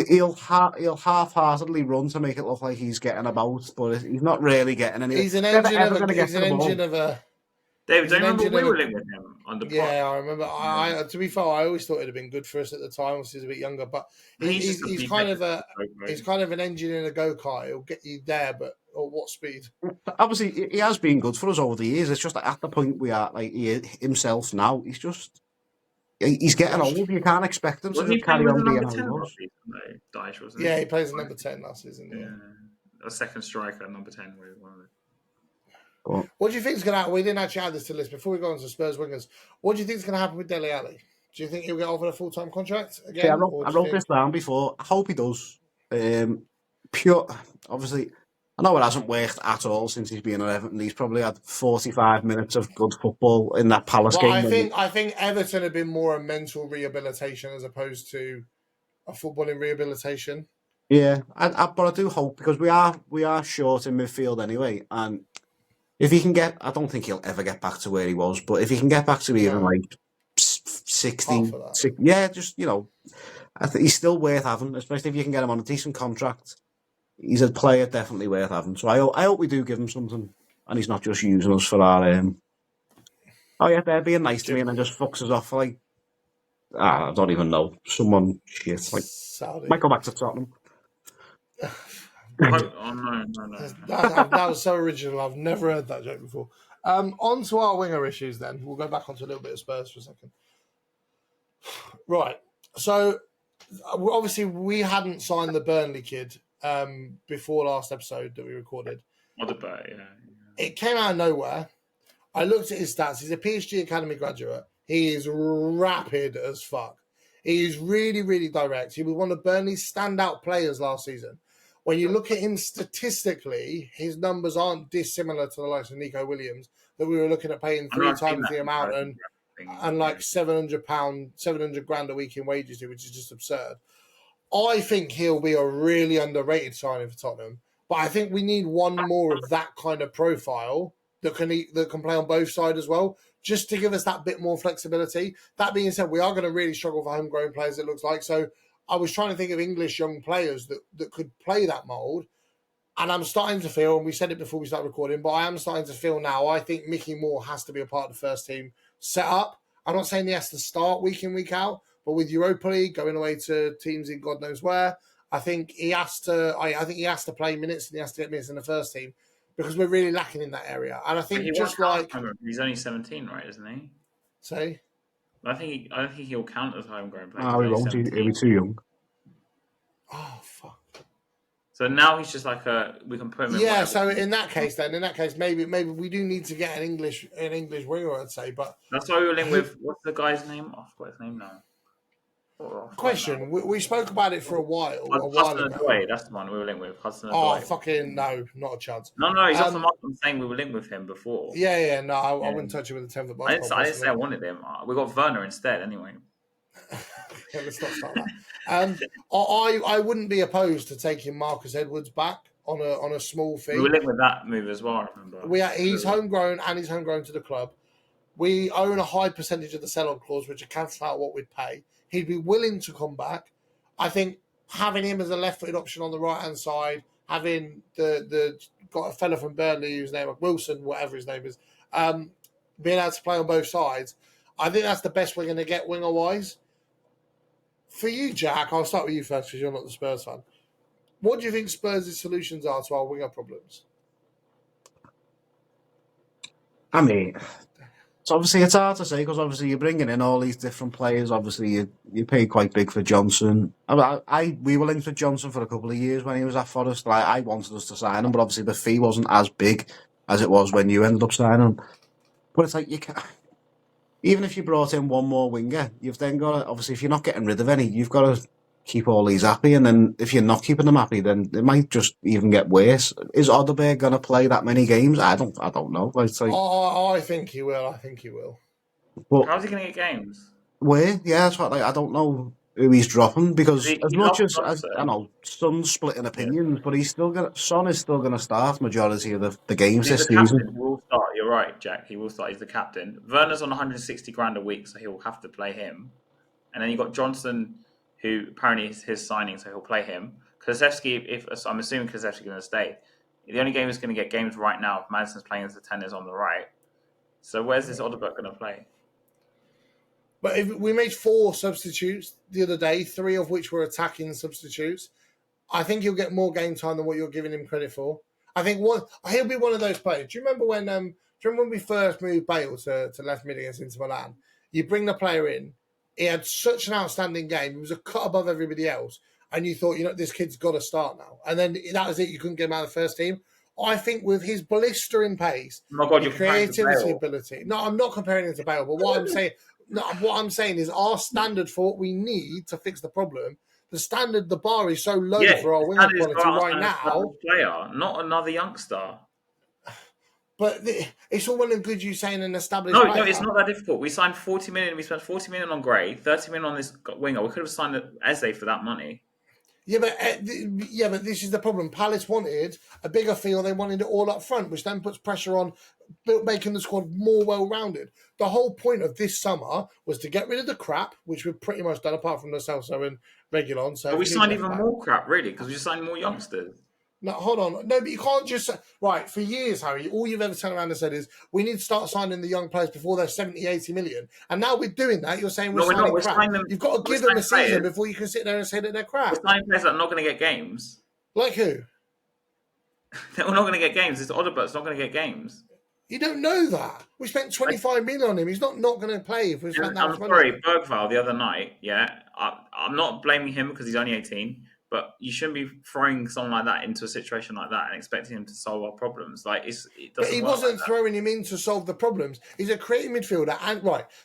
[SPEAKER 3] he'll half-heartedly run to make it look like he's getting about, but he's not really getting anywhere.
[SPEAKER 1] He's an engine of
[SPEAKER 2] David,
[SPEAKER 1] He's
[SPEAKER 2] do you
[SPEAKER 1] an
[SPEAKER 2] remember
[SPEAKER 1] engine
[SPEAKER 2] we
[SPEAKER 1] and
[SPEAKER 2] were
[SPEAKER 1] a-
[SPEAKER 2] linked with him on the pod?
[SPEAKER 1] Yeah, I remember.
[SPEAKER 2] Yeah.
[SPEAKER 1] To be fair, I always thought it'd have been good for us at the time, because he's a bit younger. But
[SPEAKER 2] I think he's just a
[SPEAKER 1] he's
[SPEAKER 2] B
[SPEAKER 1] kind
[SPEAKER 2] tech
[SPEAKER 1] of a
[SPEAKER 2] go-go.
[SPEAKER 1] he's kind of an engine in a go kart. He'll get you there, but at what speed?
[SPEAKER 3] Obviously, he has been good for us over the years. It's just that at the point we are, like himself now, he's getting
[SPEAKER 1] Washed.
[SPEAKER 3] old. You can't expect him to
[SPEAKER 2] Wasn't he
[SPEAKER 3] just
[SPEAKER 2] playing
[SPEAKER 3] carry
[SPEAKER 2] with
[SPEAKER 3] on
[SPEAKER 2] the
[SPEAKER 3] being
[SPEAKER 2] number
[SPEAKER 3] how he
[SPEAKER 2] 10
[SPEAKER 3] was.
[SPEAKER 2] last season, though? Dyche, wasn't
[SPEAKER 1] Yeah,
[SPEAKER 2] he?
[SPEAKER 1] he plays a number 10 last season. Yeah.
[SPEAKER 2] A second striker, number 10. With one of the...
[SPEAKER 3] But
[SPEAKER 1] What do you think is going to happen? We didn't actually add this to the list before we go on to Spurs wingers. What do you think is going to happen with Dele Alli? Do you think he'll get offered a full-time contract
[SPEAKER 3] see,
[SPEAKER 1] again?
[SPEAKER 3] I wrote this down before. I hope he does. Pure, obviously, I know it hasn't worked at all since he's been at Everton. He's probably had 45 minutes of good football in that Palace
[SPEAKER 1] Well,
[SPEAKER 3] game.
[SPEAKER 1] I think Everton have been more a mental rehabilitation as opposed to a footballing rehabilitation.
[SPEAKER 3] Yeah, but I do hope, because we are short in midfield anyway, and if he can get, I don't think he'll ever get back to where he was, but if he can get back to even
[SPEAKER 1] No.
[SPEAKER 3] like 60,
[SPEAKER 1] Half of that.
[SPEAKER 3] yeah, just I think he's still worth having, especially if you can get him on a decent contract. He's a player definitely worth having. So I hope we do give him something, and he's not just using us for our. Oh yeah, they're being nice to me, and then just fucks us off for like, I don't even know, someone shit, like
[SPEAKER 1] Saudi.
[SPEAKER 3] might go back to Tottenham.
[SPEAKER 2] Oh, no.
[SPEAKER 1] That was so original. I've never heard that joke before. On to our winger issues then. We'll go back onto a little bit of Spurs for a second. Right. So, obviously, we hadn't signed the Burnley kid before last episode that we recorded.
[SPEAKER 2] What about, yeah.
[SPEAKER 1] It came out of nowhere. I looked at his stats. He's a PhD Academy graduate. He is rapid as fuck. He is really, really direct. He was one of Burnley's standout players last season. When you look at him statistically, his numbers aren't dissimilar to the likes of Nico Williams, that we were looking at paying
[SPEAKER 2] I know, I've
[SPEAKER 1] three
[SPEAKER 2] seen
[SPEAKER 1] times
[SPEAKER 2] that
[SPEAKER 1] the amount
[SPEAKER 2] comparison
[SPEAKER 1] and
[SPEAKER 2] thing,
[SPEAKER 1] like £700 grand a week in wages, which is just absurd. I think he'll be a really underrated signing for Tottenham, but I think we need one more of that kind of profile that can play on both sides as well, just to give us that bit more flexibility. That being said, we are going to really struggle for homegrown players, it looks like. So I was trying to think of English young players that could play that mould. And I'm starting to feel, and we said it before we started recording, but I am starting to feel now, I think Mickey Moore has to be a part of the first team setup. I'm not saying he has to start week in, week out, but with Europa League, going away to teams in God knows where, I think he has to. I think he has to play minutes, and he has to get minutes in the first team, because we're really lacking in that area. And I think
[SPEAKER 2] he's only 17, right? Isn't he?
[SPEAKER 1] Say,
[SPEAKER 2] I don't think he'll count as homegrown player.
[SPEAKER 3] No, he won't. He'll be too young.
[SPEAKER 1] oh fuck.
[SPEAKER 2] So now he's just like we can put him in.
[SPEAKER 1] Yeah.
[SPEAKER 2] Whatever.
[SPEAKER 1] So in that case, maybe we do need to get an English winger, I'd say. But
[SPEAKER 2] that's why we were in with what's the guy's name? I forgot his name now.
[SPEAKER 1] Question: we spoke about it for a while
[SPEAKER 2] Hudson
[SPEAKER 1] ago.
[SPEAKER 2] Odoi, that's the one we were linked with. Hudson
[SPEAKER 1] Oh
[SPEAKER 2] Odoi.
[SPEAKER 1] fucking no, not a chance.
[SPEAKER 2] No, he's off the mark. I'm saying we were linked with him before.
[SPEAKER 1] Yeah, no, I wouldn't touch him with a 10 foot basketball.
[SPEAKER 2] I didn't say I wanted him. We got Werner instead, anyway.
[SPEAKER 1] Yeah, let's not start that. I wouldn't be opposed to taking Marcus Edwards back on a small fee.
[SPEAKER 2] We were linked with that move as well. I remember.
[SPEAKER 1] He's homegrown and he's homegrown to the club. We own a high percentage of the sell-on clause, which would cancel out what we'd pay. He'd be willing to come back. I think having him as a left-footed option on the right-hand side, having the got a fella from Burnley whose name is Wilson, whatever his name is, being able to play on both sides, I think that's the best we're going to get winger-wise. For you, Jack, I'll start with you first because you're not the Spurs fan. What do you think Spurs' solutions are to our winger problems?
[SPEAKER 3] I mean, it's hard to say, because obviously you're bringing in all these different players. Obviously, you pay quite big for Johnson. We were linked with Johnson for a couple of years when he was at Forest. I wanted us to sign him, but obviously the fee wasn't as big as it was when you ended up signing him. But it's like, you can't. Even if you brought in one more winger, you've then got to, obviously, if you're not getting rid of any, you've got to keep all these happy. And then if you're not keeping them happy, then it might just even get worse. Is Odeberg going to play that many games? I don't know. It's like,
[SPEAKER 1] I think he will.
[SPEAKER 3] But
[SPEAKER 2] how's he going to get games?
[SPEAKER 3] Where? Yeah, that's what. I don't know who he's dropping, because
[SPEAKER 2] He
[SPEAKER 3] as much
[SPEAKER 2] lost
[SPEAKER 3] as
[SPEAKER 2] Johnson.
[SPEAKER 3] I know, Son's splitting opinions, but Son is still gonna start majority of the games
[SPEAKER 2] He's
[SPEAKER 3] this
[SPEAKER 2] the
[SPEAKER 3] season.
[SPEAKER 2] captain. Will start. You're right, Jack. He will start. He's the captain. Werner's on 160 grand a week, so he'll have to play him. And then you got Johnson, who apparently is his signing, so he'll play him. Kulusevski, if I'm assuming Kulusevski's going to stay. The only game he's going to get games right now if Madison's playing as the 10 is on the right. So where's this Odegaard going to play?
[SPEAKER 1] But if we made 4 substitutes the other day, 3 of which were attacking substitutes, I think he'll get more game time than what you're giving him credit for. I think he'll be one of those players. Do you remember when we first moved Bale to left mid against Inter Milan? You bring the player in, he had such an outstanding game. He was a cut above everybody else, and you thought, this kid's got to start now. And then that was it. You couldn't get him out of the first team. I think with his blistering pace,
[SPEAKER 2] Oh my God,
[SPEAKER 1] the creativity ability. No, I'm not comparing him to Bale, but what I'm saying is our standard for what we need to fix the problem. The bar is so low for our winger quality right now.
[SPEAKER 2] Player, not another youngster.
[SPEAKER 1] But it's all well and good you saying an established player.
[SPEAKER 2] No, it's not that difficult. We signed 40 million. We spent 40 million on Gray, 30 million on this winger. We could have signed Eze for that money.
[SPEAKER 1] Yeah, but this is the problem. Palace wanted a bigger feel. They wanted it all up front, which then puts pressure on making the squad more well-rounded. The whole point of this summer was to get rid of the crap, which we've pretty much done, apart from the Celso and Reguilon. So
[SPEAKER 2] but we signed even more crap, really, because we just signed more youngsters.
[SPEAKER 1] No, hold on. No, but you can't just... Right, for years, Harry, all you've ever turned around and said is, we need to start signing the young players before they're 70, 80 million. And now we're doing that. You're saying we're signing crap. You've got to give them a season before you can sit there and say that they're crap.
[SPEAKER 2] We're signing players that are not going to get games.
[SPEAKER 1] Like who?
[SPEAKER 2] We're not going to get games. It's Odegaard's not going to get games.
[SPEAKER 1] You don't know that. We spent 25 million on him. He's not going to play if we spent that much money.
[SPEAKER 2] I'm sorry, Bergvall the other night, I'm not blaming him because he's only 18. But you shouldn't be throwing someone like that into a situation like that and expecting him to solve our problems. But
[SPEAKER 1] he wasn't throwing him in to solve the problems. He's a creative midfielder. And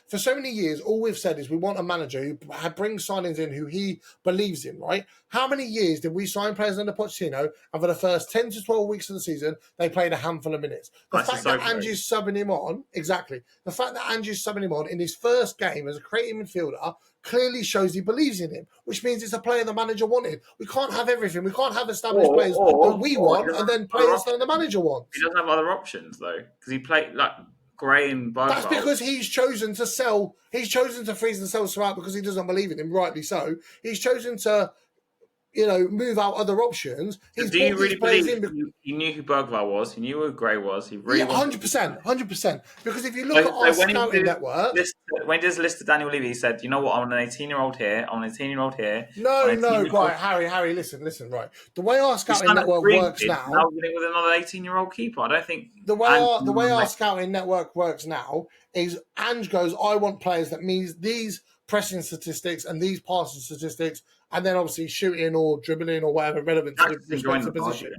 [SPEAKER 1] for so many years, all we've said is we want a manager who brings signings in who he believes in, right? How many years did we sign players under Pochettino, and for the first 10 to 12 weeks of the season, they played a handful of minutes? The fact that Angie's subbing him on, exactly. The fact that Angie's subbing him on in his first game as a creative midfielder clearly shows he believes in him, which means it's a player the manager wanted. We can't have everything. We can't have established players that we want and then players that the manager wants.
[SPEAKER 2] He doesn't have other options, though, because he played like Gray and Bergvall.
[SPEAKER 1] That's because he's chosen to sell. He's chosen to freeze and sell out because he doesn't believe in him, rightly so. He's chosen to move out other options.
[SPEAKER 2] Do you really believe he knew who Bergvall was? He knew who Gray was. He really
[SPEAKER 1] 100%. Because if you look at our scouting network...
[SPEAKER 2] When he does list of Daniel Levy, he said, you know what, I'm an 18-year-old here, I'm an 18-year-old here.
[SPEAKER 1] No, right, Harry, listen, right. The way our scouting network works now...
[SPEAKER 2] Now we're dealing with another 18-year-old keeper. I don't think...
[SPEAKER 1] The way our scouting network works now is Ange goes, I want players that means these pressing statistics and these passing statistics, and then obviously shooting or dribbling or whatever relevant to the respective position.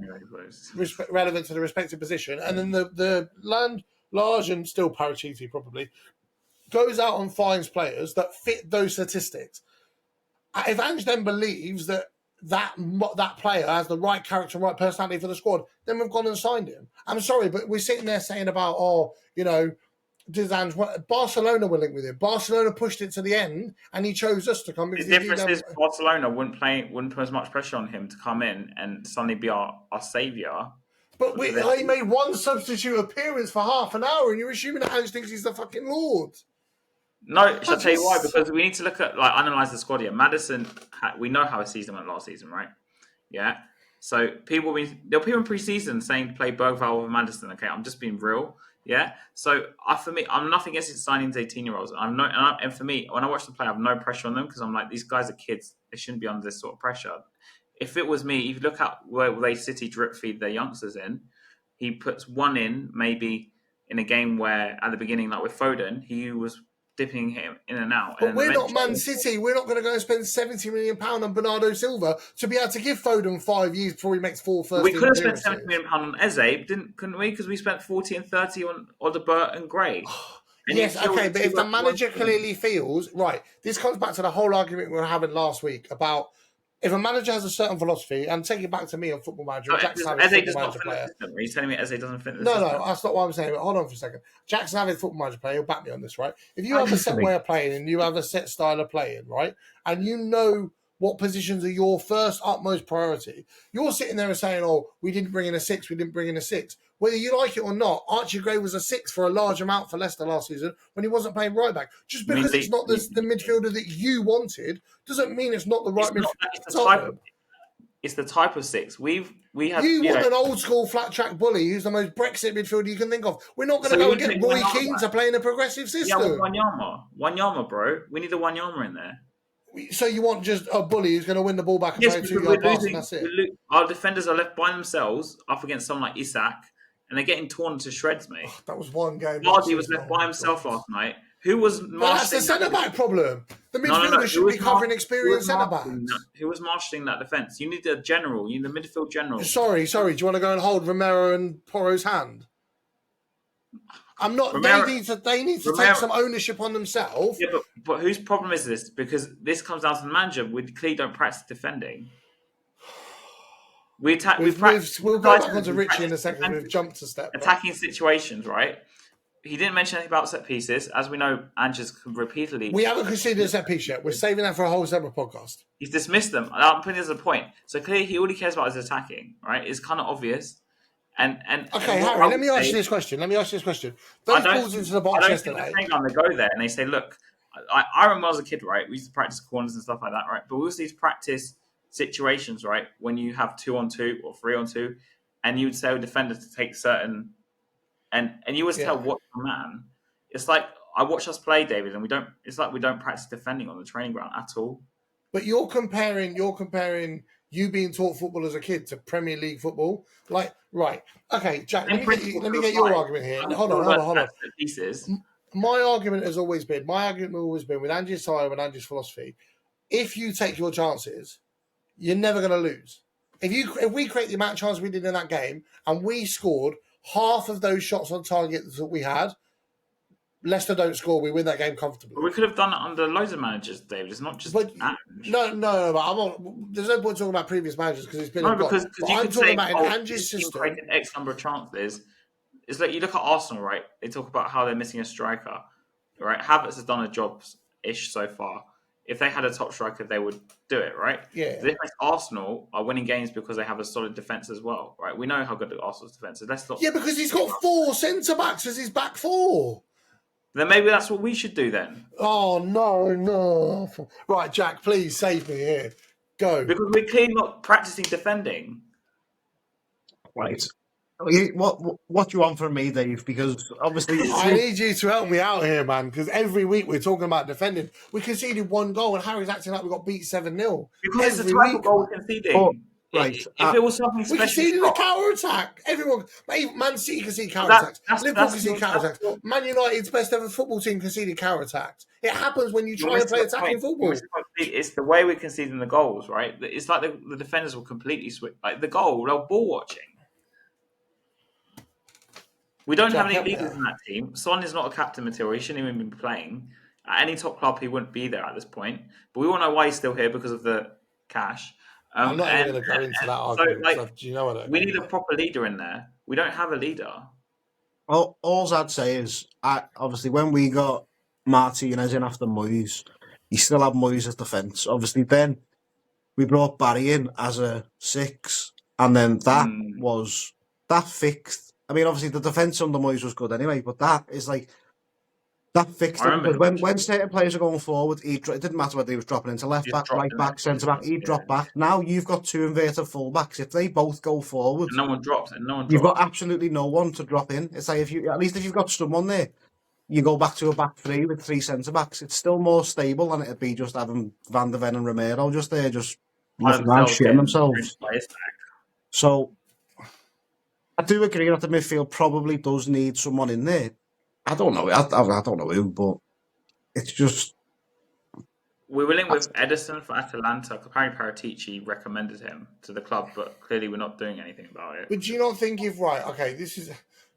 [SPEAKER 1] Relevant to the respective position. And then the large and still Parachiti probably goes out and finds players that fit those statistics. If Ange then believes that player has the right character and right personality for the squad, then we've gone and signed him. I'm sorry, but we're sitting there saying about, Barcelona were linked with him. Barcelona pushed it to the end, and he chose us to come.
[SPEAKER 2] The difference is Barcelona wouldn't put as much pressure on him to come in and suddenly be our saviour.
[SPEAKER 1] But he made one substitute appearance for half an hour, and you're assuming that Ange thinks he's the fucking Lord.
[SPEAKER 2] No, shall I tell you why? Because we need to look at analyse the squad here. Maddison, we know how his season went last season, right? Yeah. So there were people in pre-season saying to play Bergvall over Maddison. Okay, I'm just being real. Yeah. So for me, I'm nothing against signing 18-year-olds. And for me, when I watch them play, I have no pressure on them because I'm like, these guys are kids. They shouldn't be under this sort of pressure. If it was me, if you look at where City drip feed their youngsters in, he puts one in maybe in a game where at the beginning, like with Foden, he was dipping him in and out.
[SPEAKER 1] But we're not Man City. We're not going to go and spend £70 million on Bernardo Silva to be able to give Foden 5 years before he makes 4 first.
[SPEAKER 2] We could have spent £70 million on Eze, couldn't we? Because we spent 40 and 30 on Odegaard and Gray.
[SPEAKER 1] Yes, okay, but if the manager clearly feels right, this comes back to the whole argument we were having last week about if a manager has a certain philosophy, and take it back to me on Football Manager, Jackson Avid Football Manager player.
[SPEAKER 2] Are you telling me Eze doesn't fit the
[SPEAKER 1] system?
[SPEAKER 2] No,
[SPEAKER 1] that's not what I'm saying. But hold on for a second. Jackson Avid Football Manager player, he'll back me on this, right? If you have a set way of playing and you have a set style of playing, right, and you know what positions are your first utmost priority, you're sitting there and saying, oh, we didn't bring in a 6, we didn't bring in a 6. Whether you like it or not, Archie Gray was a 6 for a large amount for Leicester last season when he wasn't playing right back. Just because it's not the midfielder that you wanted doesn't mean it's not the right midfielder.
[SPEAKER 2] It's the type of six. We have.
[SPEAKER 1] You want an old school flat track bully who's the most Brexit midfielder you can think of. We're not going to go and get Roy Keane to play in a progressive system.
[SPEAKER 2] Yeah, Wanyama, bro. We need a Wanyama in there.
[SPEAKER 1] So you want just a bully who's going to win the ball back and play a 2-yard pass, and that's it?
[SPEAKER 2] Our defenders are left by themselves up against someone like Isak, and they're getting torn to shreds, mate.
[SPEAKER 1] Oh, that was one game.
[SPEAKER 2] Vardy was left by himself last night. Who was marshalling?
[SPEAKER 1] That's the centre-back problem. The midfielder should be covering experienced centre-backs.
[SPEAKER 2] Who was marshalling that defence? You need a general. You need the midfield general.
[SPEAKER 1] Sorry. Do you want to go and hold Romero and Porro's hand? I'm not.
[SPEAKER 2] Romero,
[SPEAKER 1] they need to take some ownership on themselves.
[SPEAKER 2] Yeah, but whose problem is this? Because this comes down to the manager. We clearly don't practice defending. We'll go
[SPEAKER 1] back onto Richie in a second. We've jumped a step.
[SPEAKER 2] Attacking situations, right? He didn't mention anything about set pieces. As we know, Ange's repeatedly...
[SPEAKER 1] We haven't conceded a set piece yet. We're saving that for a whole separate podcast.
[SPEAKER 2] He's dismissed them. I'm putting this as a point. So clearly, all he cares about is attacking, right? It's kind of obvious.
[SPEAKER 1] Okay, Harry, let me ask you this question. Those balls into the box yesterday...
[SPEAKER 2] They go there and they say, look, I remember when I was a kid, right? We used to practice corners and stuff like that, right? But we also used to practice situations, right? When you have 2-on-2 or 3-on-2, and you would tell defenders to take certain... And you always tell what man. It's like I watch us play, David, and we don't. It's like we don't practice defending on the training ground at all.
[SPEAKER 1] But you're comparing you being taught football as a kid to Premier League football. Like, right? Okay, Jack. Let me get your argument here. Hold on.
[SPEAKER 2] Pieces.
[SPEAKER 1] My argument has always been with Ange's style and Ange's philosophy. If you take your chances, you're never going to lose. If we create the amount of chances we did in that game and we scored half of those shots on target that we had, Leicester don't score, we win that game comfortably.
[SPEAKER 2] But we could have done it under loads of managers, David. It's not just
[SPEAKER 1] Ange. No, but there's no point talking about previous managers because it's been
[SPEAKER 2] because
[SPEAKER 1] I'm talking about in Ange's system.
[SPEAKER 2] Creating X number of chances. It's like you look at Arsenal, right? They talk about how they're missing a striker, right? Havertz has done a job-ish so far. If they had a top striker, they would do it, right?
[SPEAKER 1] Yeah.
[SPEAKER 2] The difference, Arsenal are winning games because they have a solid defence as well, right? We know how good Arsenal's defence is.
[SPEAKER 1] Because he's got 4 centre-backs as his back 4.
[SPEAKER 2] Then maybe that's what we should do then.
[SPEAKER 1] Oh, no. Right, Jack, please save me here. Go.
[SPEAKER 2] Because we're clearly not practising defending.
[SPEAKER 3] Right. What do you want from me, Dave? Because obviously...
[SPEAKER 1] I need you to help me out here, man, because every week we're talking about defending. We conceded 1 goal and Harry's acting like we got beat 7-0.
[SPEAKER 2] Because it's the type of goal we're conceding.
[SPEAKER 3] Right.
[SPEAKER 2] If it was something special...
[SPEAKER 1] We conceded a counter-attack. Everyone... Man City conceded counter-attacks. Liverpool conceded counter-attacks. Man United's best ever football team conceded counter-attacks. It happens when you try and play attacking football.
[SPEAKER 2] It's the way we're conceding the goals, right? It's like the defenders will completely switch. Like the goal, they're ball watching. We don't have any leaders in that team. Son is not a captain material. He shouldn't even be playing. At any top club, he wouldn't be there at this point. But we all know why he's still here because of the cash.
[SPEAKER 1] I'm not even going to go into that argument. Do you know what?
[SPEAKER 2] We need a proper leader in there. We don't have a leader.
[SPEAKER 3] Well, all I'd say is, obviously, when we got Martinez in after Moyes, he still had Moyes as defence. Obviously, then we brought Barry in as a 6, and then that fixed. I mean, obviously, the defence under Moyes was good anyway, but that fixed it. Because when certain players are going forward, it didn't matter whether he was dropping into left back, right back, centre back, he'd drop back. Now you've got 2 inverted full backs. If they both go forward,
[SPEAKER 2] and no one drops.
[SPEAKER 3] You've got absolutely no one to drop in. It's like if you've got someone there, you go back to a back 3 with 3 centre backs. It's still more stable than it'd be just having Van der Ven and Romero just there, just shitting themselves. So I do agree that the midfield probably does need someone in there. I don't know. I don't know who, but it's just...
[SPEAKER 2] We were linked with Edison for Atalanta. Apparently Paratici recommended him to the club, but clearly we're not doing anything about it.
[SPEAKER 1] But do you not think do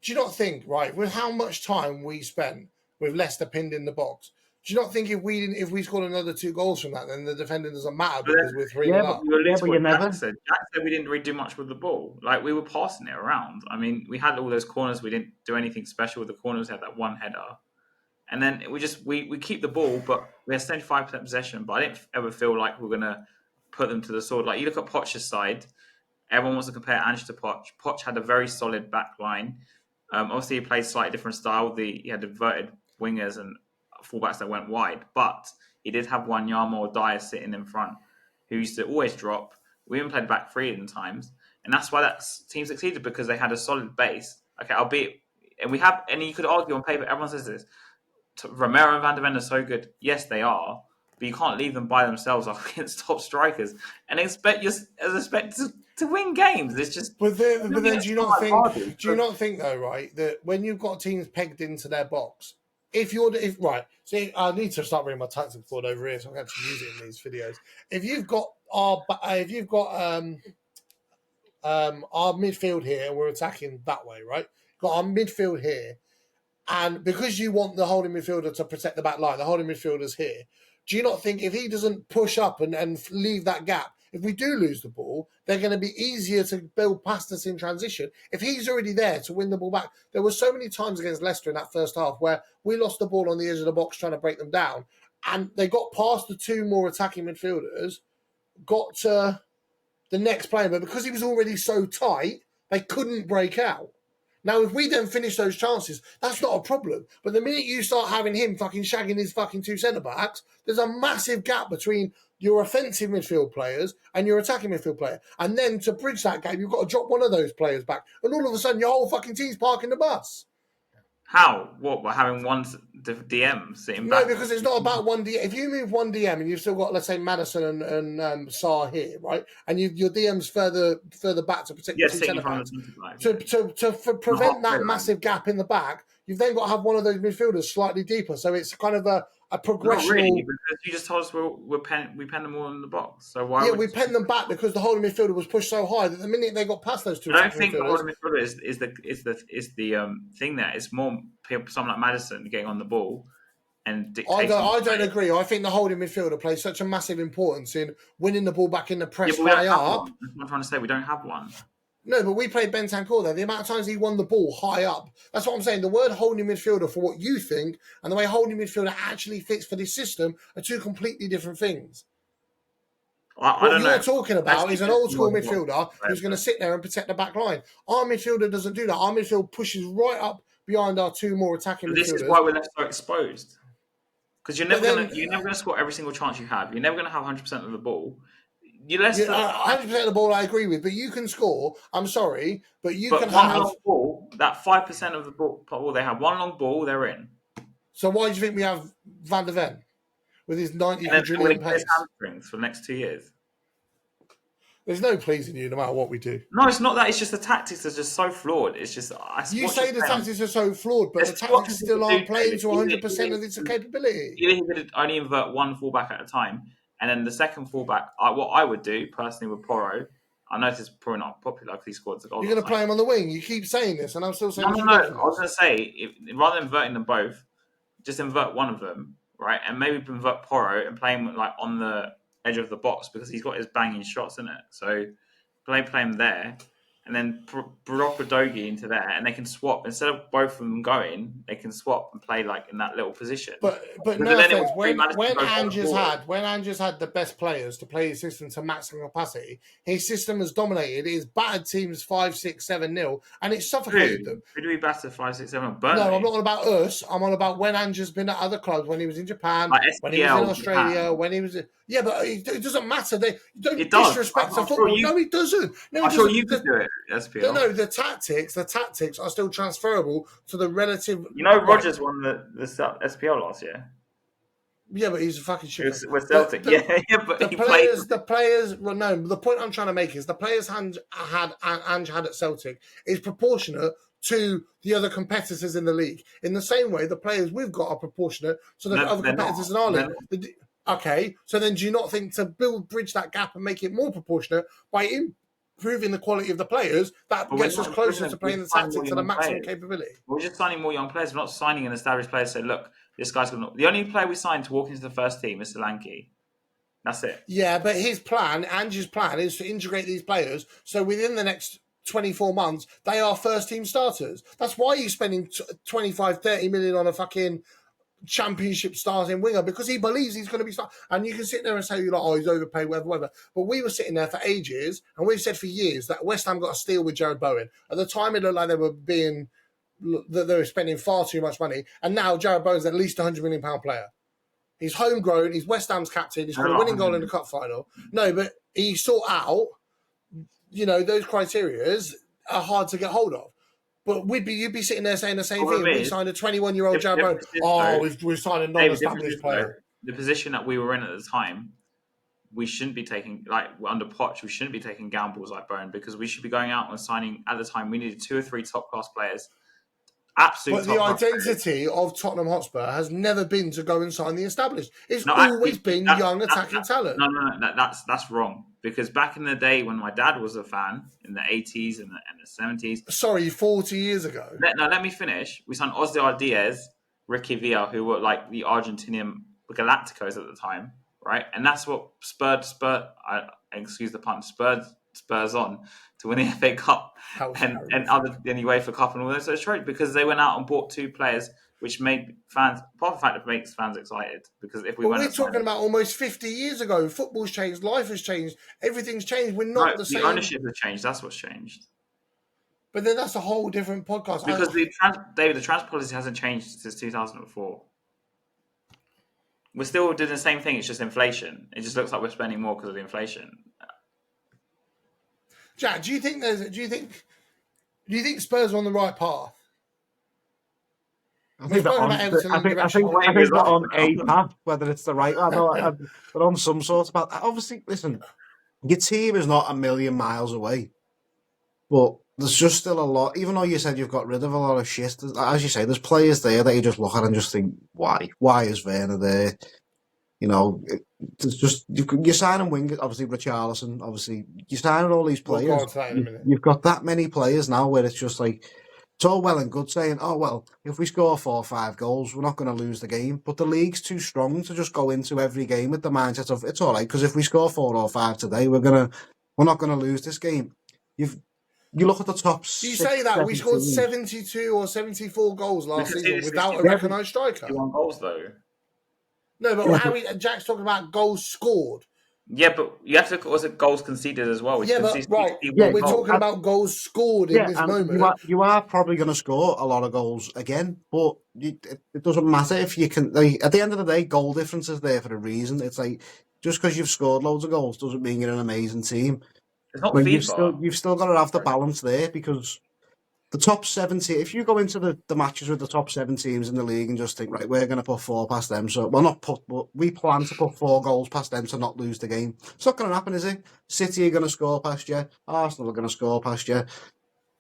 [SPEAKER 1] you not think, with how much time we spent with Leicester pinned in the box, do you not think if we scored another 2 goals from that, then the defending doesn't matter because we're 3-0 up?
[SPEAKER 2] Jack said we didn't really do much with the ball. Like, we were passing it around. I mean, we had all those corners. We didn't do anything special with the corners. We had that one header. And then we keep the ball, but we had 75% possession. But I didn't ever feel like we're going to put them to the sword. Like, you look at Poch's side, everyone wants to compare Ange to Poch. Poch had a very solid back line. Obviously, he played slightly different style. He had inverted wingers and fullbacks that went wide, but he did have Wanyama or Dyer sitting in front, who used to always drop. We even played back three in times, and that's why that team succeeded because they had a solid base. Okay, albeit, and you could argue on paper. Everyone says this. Romero and Van de Ven are so good. Yes, they are, but you can't leave them by themselves against top strikers and expect to win games. It's just.
[SPEAKER 1] But then do you not think? Do you not think though, right, that when you've got teams pegged into their box, right, see, I need to start bringing my tactics board over here, so I'm going to use it in these videos. If you've got our midfield here, and we're attacking that way, right? Got our midfield here. And because you want the holding midfielder to protect the back line, the holding midfielder's here. Do you not think if he doesn't push up and leave that gap, if we do lose the ball, they're going to be easier to build past us in transition? If he's already there to win the ball back, there were so many times against Leicester in that first half where we lost the ball on the edge of the box trying to break them down. And they got past the two more attacking midfielders, got to the next player, but because he was already so tight, they couldn't break out. Now, if we then finish those chances, that's not a problem. But the minute you start having him fucking shagging his fucking two centre-backs, there's a massive gap between your offensive midfield players and your attacking midfield player. And then to bridge that gap, you've got to drop one of those players back. And all of a sudden, your whole fucking team's parking the bus.
[SPEAKER 2] How? What? By having one DM sitting back?
[SPEAKER 1] No, because it's not about one DM. If you move one DM and you've still got, let's say, Maddison and Sarr here, right? And your DM's further back to protect the two centre-backs. To prevent that massive gap in the back, you've then got to have one of those midfielders slightly deeper. So it's kind of a progression.
[SPEAKER 2] Not really, because you just told us we pen them all in the box. So why?
[SPEAKER 1] Yeah, we penned them back because the holding midfielder was pushed so high that the minute they got past those two,
[SPEAKER 2] I don't think the holding midfielder is the thing there. It's more someone like Maddison getting on the ball and dictating.
[SPEAKER 1] I don't agree. I think the holding midfielder plays such a massive importance in winning the ball back in the press high up.
[SPEAKER 2] That's what I'm trying to say. We don't have one.
[SPEAKER 1] No, but we played Bentancur there. The amount of times he won the ball high up. That's what I'm saying. The word holding midfielder for what you think and the way holding midfielder actually fits for this system are two completely different things. What you're talking about is an old school midfielder who's going to sit there and protect the back line. Our midfielder doesn't do that. Our midfield pushes right up behind our two more attacking midfielders.
[SPEAKER 2] This is why we're left so exposed. Because you're never going to score every single chance you have. You're never going to have 100% of the ball. 100%
[SPEAKER 1] of the ball I agree with, but you can score. I'm sorry, but can
[SPEAKER 2] one
[SPEAKER 1] have...
[SPEAKER 2] long ball, that 5% of the ball they have, one long ball, they're in.
[SPEAKER 1] So why do you think we have Van de Ven with his 90 quadrillion pace?
[SPEAKER 2] Hamstrings for the next 2 years.
[SPEAKER 1] There's no pleasing you no matter what we do.
[SPEAKER 2] No, it's not that. It's just the tactics are just so flawed. It's just...
[SPEAKER 1] You say the tactics are so flawed, but the tactics still aren't playing to 100% of its capability.
[SPEAKER 2] Either he could only invert one fullback at a time, and then the second fullback, what I would do personally with Porro, I know this is probably not popular because he scored the goal.
[SPEAKER 1] You're going to play him on the wing. You keep saying this, and I'm still saying...
[SPEAKER 2] No. I was going to say, rather than inverting them both, just invert one of them, right? And maybe invert Porro and play him like on the edge of the box because he's got his banging shots in it. So play him there, and then drop Udogie into there, and they can swap instead of both of them going. They can swap and play like in that little position.
[SPEAKER 1] But no offense, when Ange's had the best players to play his system to maximum capacity, his system has dominated. He's battered teams 5-6-7-0, and it's suffocated them.
[SPEAKER 2] Who do we batter 5-6-7?
[SPEAKER 1] No, I'm not on about us. I'm on about when Ange's been at other clubs, when he was in Japan, when he was in Australia, when he was. Yeah, but it doesn't matter. They don't disrespect the football. No, he doesn't.
[SPEAKER 2] I'm sure you could do it. SPL.
[SPEAKER 1] No, the tactics are still transferable to the relative.
[SPEAKER 2] You know, Rodgers won the SPL last year.
[SPEAKER 1] Yeah, but he's a fucking shit.
[SPEAKER 2] With Celtic, but
[SPEAKER 1] the players. Well, no, the point I'm trying to make is the players Ange had at Celtic is proportionate to the other competitors in the league. In the same way, the players we've got are proportionate to the other competitors in our league. Okay, so then do you not think to bridge that gap and make it more proportionate by improving the quality of the players, that gets us closer to playing the tactics to the maximum capability?
[SPEAKER 2] We're just signing more young players. We're not signing an established player to say, look, this guy's going to... The only player we signed to walk into the first team is Solanke. That's it.
[SPEAKER 1] Yeah, but Ange's plan is to integrate these players so within the next 24 months, they are first team starters. That's why you're spending 25, 30 million on a fucking championship starting winger, because he believes he's going to be starting. And you can sit there and say, he's overpaid, whatever. But we were sitting there for ages, and we've said for years that West Ham got a steal with Jared Bowen. At the time, it looked like they were spending far too much money, and now Jared Bowen's at least £100 million player. He's homegrown. He's West Ham's captain. He's got a winning goal in the cup final. No, but he sought out, those criterias are hard to get hold of. But you'd be sitting there saying the same thing. We signed a 21-year-old Jarrod Bowen. We've signed a non-established player.
[SPEAKER 2] The position that we were in at the time, we shouldn't be taking, under Poch, we shouldn't be taking gambles like Bowen, because we should be going out and signing, at the time, we needed 2 or 3 top-class players. But
[SPEAKER 1] the identity of Tottenham Hotspur has never been to go and sign the established. It's always been young attacking talent.
[SPEAKER 2] No, that's wrong. Because back in the day when my dad was a fan, in the 80s and the 70s.
[SPEAKER 1] Sorry, 40 years ago.
[SPEAKER 2] Let me finish. We signed Oscar Diaz, Ricky Villa, who were like the Argentinian Galacticos at the time, right? And that's what excuse the pun, Spurs on to win the FA Cup and UEFA Cup and all those trophies, because they went out and bought 2 players, which made fans, apart from the fact it makes fans excited. Because if we're
[SPEAKER 1] talking about almost 50 years ago, football's changed, life has changed, everything's changed. We're not the same.
[SPEAKER 2] The ownership has changed. That's what's changed.
[SPEAKER 1] But then that's a whole different podcast.
[SPEAKER 2] Because the transfer policy hasn't changed since 2004. We're still doing the same thing. It's just inflation. It just looks like we're spending more because of the inflation.
[SPEAKER 1] Jack, do you think Spurs are on the right path?
[SPEAKER 3] I think they're on a path, whether it's the right one or they're on some sort of path. Obviously, listen, your team is not a million miles away, but there's just still a lot. Even though you said you've got rid of a lot of shit, as you say, there's players there that you just look at and just think, why? Why is Werner there? It's just you're signing wingers, obviously Richarlison, obviously you're signing all these players. You've got that many players now where it's just like, it's all well and good saying, oh well, if we score 4 or 5 goals, we're not going to lose the game. But the league's too strong to just go into every game with the mindset of it's all right, because if we score 4 or 5 today, we're not going to lose this game. You look at the top.
[SPEAKER 1] You say that we scored 72 or 74 goals last season without a recognised striker.
[SPEAKER 2] 1 goals though.
[SPEAKER 1] No, but Jack's talking about goals scored.
[SPEAKER 2] Yeah, but you have to look at goals conceded as well.
[SPEAKER 1] We're talking about goals scored in this moment.
[SPEAKER 3] You are probably going to score a lot of goals again, but it doesn't matter if you can. At the end of the day, goal difference is there for a reason. It's like, just because you've scored loads of goals doesn't mean you're an amazing team.
[SPEAKER 2] It's not FIFA.
[SPEAKER 3] You've still got to have the balance there, because the top 70, if you go into the matches with the top 7 teams in the league and just think, right, we're going to put 4 past them, but we plan to put 4 goals past them to not lose the game. It's not going to happen, is it? City are going to score past you. Arsenal are going to score past you.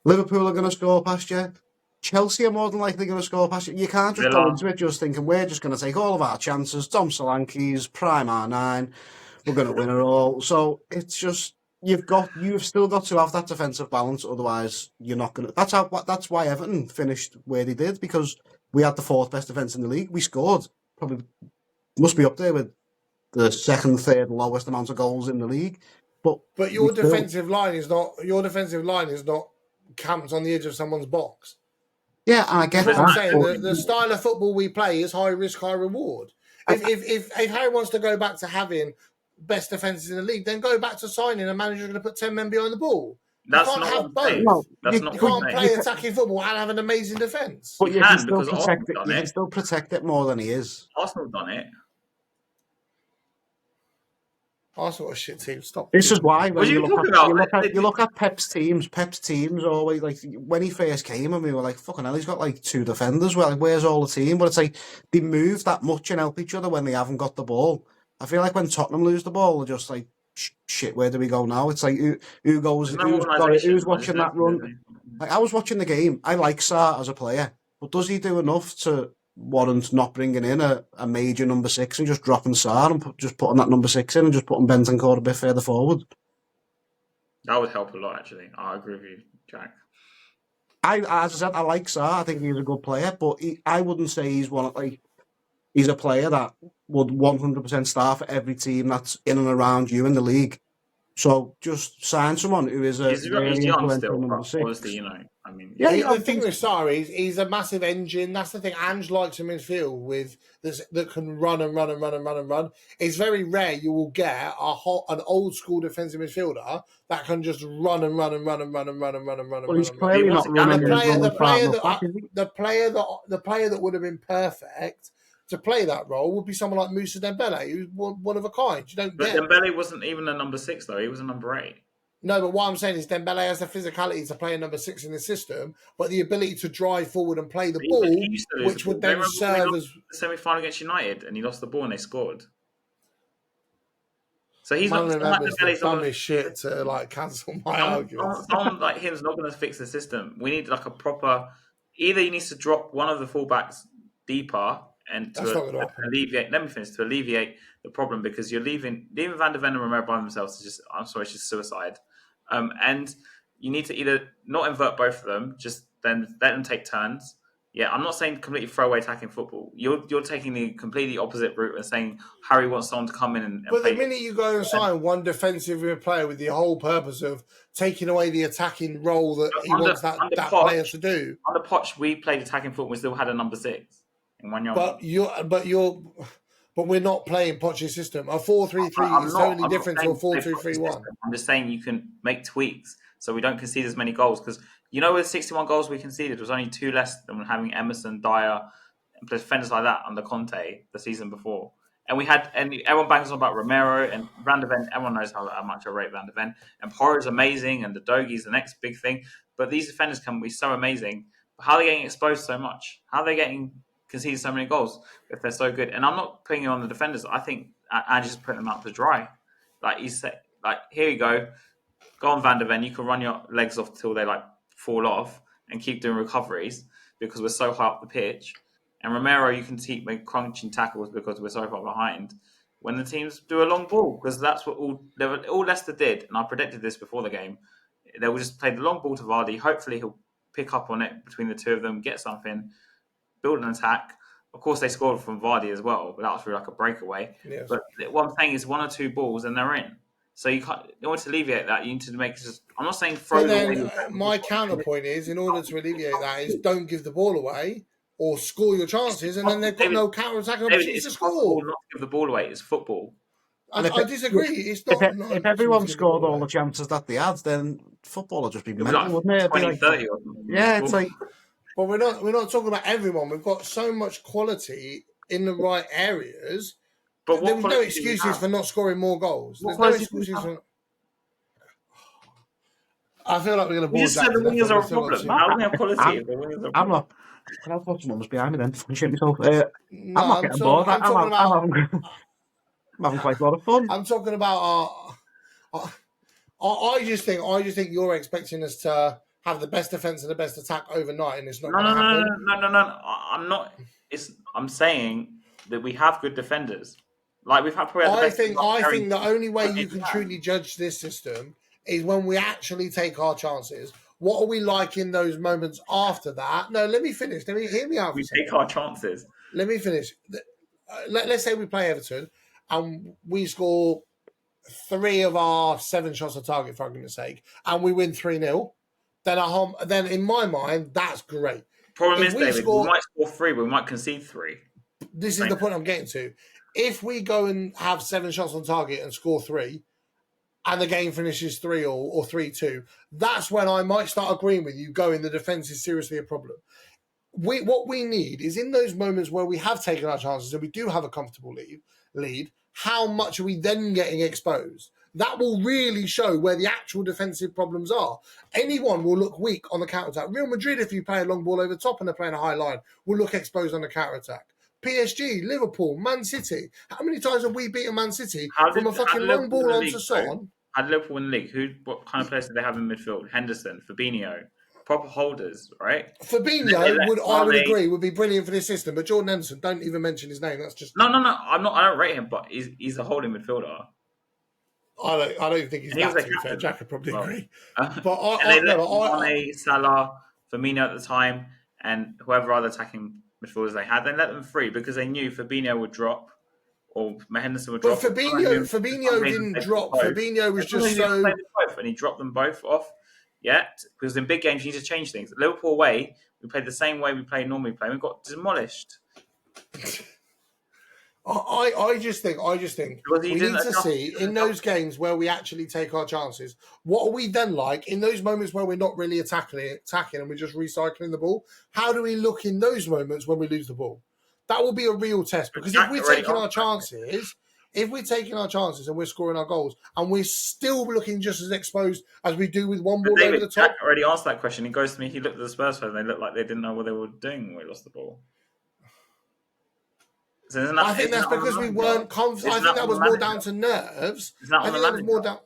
[SPEAKER 3] Liverpool are going to score past you. Chelsea are more than likely going to score past you. You can't just go into it just thinking, we're just going to take all of our chances. Dom Solanke's, Prime R9, we're going to win it all. So it's just, you've still got to have that defensive balance, otherwise you're not going to. That's why Everton finished where they did, because we had the 4th best defense in the league. We scored, probably must be up there with the 2nd, 3rd lowest amount of goals in the league. But your defensive line is not camped on the edge of someone's box. Yeah, and I get
[SPEAKER 1] what I'm saying. The style of football we play is high risk, high reward. If Harry wants to go back to having best defences in the league, then go back to signing a manager who's going to put 10 men behind the ball.
[SPEAKER 2] That's
[SPEAKER 1] you can't have both. You can't play attacking football and have an amazing defence.
[SPEAKER 3] But you can still protect it. You can still protect it more than he is.
[SPEAKER 2] Arsenal done it.
[SPEAKER 1] Arsenal are a shit team. Stop.
[SPEAKER 3] This is why when you look at Pep's teams always, like, when he first came and we were like, fucking hell, he's got like 2 defenders. Well, like, where's all the team? But it's like they move that much and help each other when they haven't got the ball. I feel like when Tottenham lose the ball, they're just like, shit, where do we go now? It's like, who's watching that run? Like, I was watching the game. I like Sarr as a player, but does he do enough to warrant not bringing in a major number 6 and just dropping Sarr and just putting that number 6 in and just putting Bentancur a bit further forward?
[SPEAKER 2] That would help a lot, actually. I agree with you, Jack.
[SPEAKER 3] As I said, I like Sarr. I think he's a good player, but I wouldn't say he's a player that would 100% start for every team that's in and around you in the league. So just sign someone who is
[SPEAKER 2] he's young still, but obviously, I mean...
[SPEAKER 1] Yeah, the thing with Sarr is he's a massive engine. That's the thing. Ange likes a midfield with this that can run and run and run and run and run. It's very rare you will get an old school defensive midfielder that can just run and run and run and run and run and run and run and run.
[SPEAKER 3] Well, he's clearly not running.
[SPEAKER 1] The player that would have been perfect to play that role would be someone like Moussa Dembele, who's one of a kind. You don't
[SPEAKER 2] But
[SPEAKER 1] get.
[SPEAKER 2] Dembele wasn't even a number 6 though. He was a number 8.
[SPEAKER 1] No, but what I'm saying is Dembele has the physicality to play a number 6 in the system, but the ability to drive forward and play the ball, which would then serve as
[SPEAKER 2] the semi-final against United, and he lost the ball and they scored. So he's not.
[SPEAKER 1] Remembers the dumbest shit to like cancel my argument.
[SPEAKER 2] Someone like him's not going to fix the system. We need like a proper. Either he needs to drop one of the fullbacks deeper and to alleviate. Let me finish. To alleviate the problem, because you're leaving Van de Ven and Romero by themselves. It's just suicide. And you need to either not invert both of them, just then let them take turns. Yeah, I'm not saying completely throw away attacking football. You're taking the completely opposite route and saying Harry wants someone to come in and
[SPEAKER 1] But
[SPEAKER 2] play.
[SPEAKER 1] the minute you go and sign one defensive player with the whole purpose of taking away the attacking role that he wants that player to do.
[SPEAKER 2] Under Poch, we played attacking football. We still had a number 6 in one yard.
[SPEAKER 1] But we're not playing Poch's system. A 4-3-3 is totally different to a 4-2-3-1.
[SPEAKER 2] I'm just saying you can make tweaks so we don't concede as many goals, because with 61 goals we conceded, it was only 2 less than having Emerson, Dyer, and defenders like that under Conte the season before. And everyone bangs on about Romero and Van de Ven. Everyone knows how much I rate Van de Ven. And Porro is amazing, and the Dogi's the next big thing. But these defenders can be so amazing. But how are they getting exposed so much? How are they getting conceded so many goals if they're so good? And I'm not putting it on the defenders. I think Ange's just putting them out to dry. Like he said, here you go. Go on Van de Ven. You can run your legs off till they fall off and keep doing recoveries because we're so high up the pitch. And Romero, you can keep crunching tackles because we're so far behind. When the teams do a long ball, because that's what all Leicester did, and I predicted this before the game. They will just play the long ball to Vardy. Hopefully, he'll pick up on it between the two of them, get something, build an attack. Of course, they scored from Vardy as well, but that was really like a breakaway.
[SPEAKER 1] Yes.
[SPEAKER 2] But what I'm saying is 1 or 2 balls and they're in. So in order to alleviate that, you need to make just. I'm not saying throw them away.
[SPEAKER 1] My counterpoint is, in order to alleviate that, is don't give the ball away or score your chances, and then they've got no counter-attacking opportunities to score.
[SPEAKER 2] Not to give the ball away. It's football.
[SPEAKER 1] I disagree. It's not.
[SPEAKER 3] If everyone scored all the chances that they had, then football would just be mental, wouldn't it?
[SPEAKER 2] 20, 30 or something.
[SPEAKER 3] Yeah, it's like.
[SPEAKER 1] But we're not talking about everyone. We've got so much quality in the right areas. But there was no excuses for not scoring more goals. There's no excuses for. I feel like we're going to.
[SPEAKER 2] You said the wingers are a problem. How do we have quality?
[SPEAKER 3] I'm not. Can I put someone behind me then? Shit myself. I'm not getting bored. I'm having quite a lot of fun.
[SPEAKER 1] I'm talking about I just think you're expecting us to have the best defense and the best attack overnight, and it's not going to happen.
[SPEAKER 2] No. I'm not. I'm saying that we have good defenders. Like we've had probably.
[SPEAKER 1] I think the only way you can truly judge this system is when we actually take our chances. What are we like in those moments after that? No, let me finish. Hear me out.
[SPEAKER 2] We take our chances.
[SPEAKER 1] Let me finish. Let's say we play Everton and we score 3 of our 7 shots on target, for argument's sake, and we win 3-0. Then in my mind, that's great.
[SPEAKER 2] Problem is, David, we might score 3, but we might concede 3.
[SPEAKER 1] This is the point I'm getting to. If we go and have 7 shots on target and score 3, and the game finishes 3 or 3-2, that's when I might start agreeing with you, going, the defence is seriously a problem. What we need is in those moments where we have taken our chances and we do have a comfortable lead, how much are we then getting exposed? That will really show where the actual defensive problems are. Anyone will look weak on the counter-attack. Real Madrid, if you play a long ball over top and they're playing a high line, will look exposed on the counter-attack. PSG, Liverpool, Man City. How many times have we beaten Man City from a fucking long ball onto Son?
[SPEAKER 2] Had Liverpool in the league, what kind of players did they have in midfield? Henderson, Fabinho, proper holders, right?
[SPEAKER 1] Fabinho I would agree would be brilliant for this system, but Jordan Henderson, don't even mention his name. That's just
[SPEAKER 2] no. I don't rate him, but he's a holding midfielder.
[SPEAKER 1] I don't think he's that. To be fair, Jack could probably agree. But
[SPEAKER 2] Mane, Salah, Firmino at the time, and whoever other attacking midfielders they had, they let them free because they knew Fabinho would drop. Or Henderson would drop.
[SPEAKER 1] But Fabinho didn't drop. Fabinho was just so.
[SPEAKER 2] And he dropped them both off. Yeah, because in big games you need to change things. Liverpool away, we played the same way we normally play. We got demolished.
[SPEAKER 1] I just think we need to see in those games where we actually take our chances. What are we then like in those moments where we're not really attacking and we're just recycling the ball? How do we look in those moments when we lose the ball? That will be a real test, because if we're taking our chances, and we're scoring our goals, and we're still looking just as exposed as we do with one ball over the top.
[SPEAKER 2] Jack already asked that question. He goes to me. He looked at the Spurs players, and they looked like they didn't know what they were doing when we lost the ball. So
[SPEAKER 1] I think that's because we weren't confident. I think that was more down to nerves. I think that was more down.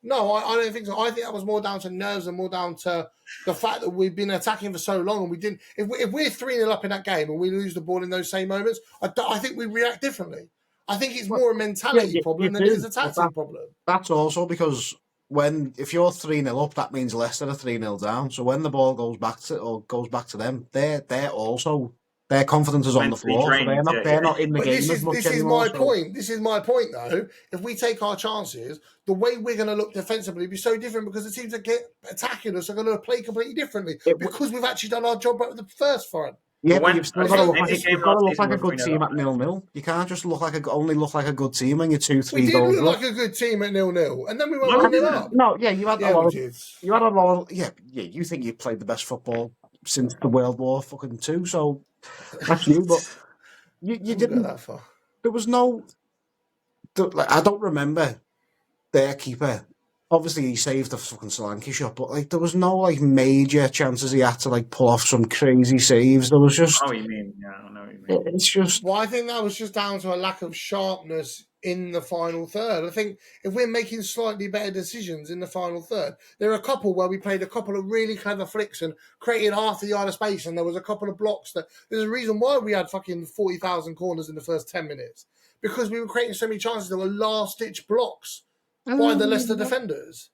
[SPEAKER 1] No, I don't think so. I think that was more down to nerves and more down to the fact that we've been attacking for so long and we didn't. If we're 3-0 up in that game and we lose the ball in those same moments, I think we react differently. I think it's more a mentality problem than it is a tactic problem.
[SPEAKER 3] That's also because if you're 3-0 up, that means Leicester are 3-0 down. So when the ball goes back to them, they're also. Their confidence is on the floor, so they're not in the game as much anymore.
[SPEAKER 1] This is my point, though. If we take our chances, the way we're going to look defensively will be so different, because the teams that get attacking us are going to play completely differently because we've actually done our job at the first front.
[SPEAKER 3] Yeah, but you've still got to look like a good team at 0-0. You can't just only look like a good team when you're 2-3 goals.
[SPEAKER 1] We did look like a good team at 0-0, and then we went 1-0 up.
[SPEAKER 3] No, yeah, you had a lot of. Yeah, you think you played the best football since the World War II, so. That's you, but you didn't.
[SPEAKER 1] Go that far.
[SPEAKER 3] There was no. I don't remember their keeper. Obviously, he saved the fucking Solanke shot, but there was no major chances he had to pull off some crazy saves. There was just.
[SPEAKER 2] Oh, you mean? Yeah, I know what you mean.
[SPEAKER 3] It's just.
[SPEAKER 1] Well, I think that was just down to a lack of sharpness in the final third. I think if we're making slightly better decisions in the final third, there are a couple where we played a couple of really clever flicks and created half the yard of space, and there was a couple of blocks there's a reason why we had fucking 40,000 corners in the first 10 minutes, because we were creating so many chances that were last-ditch blocks by the Leicester defenders.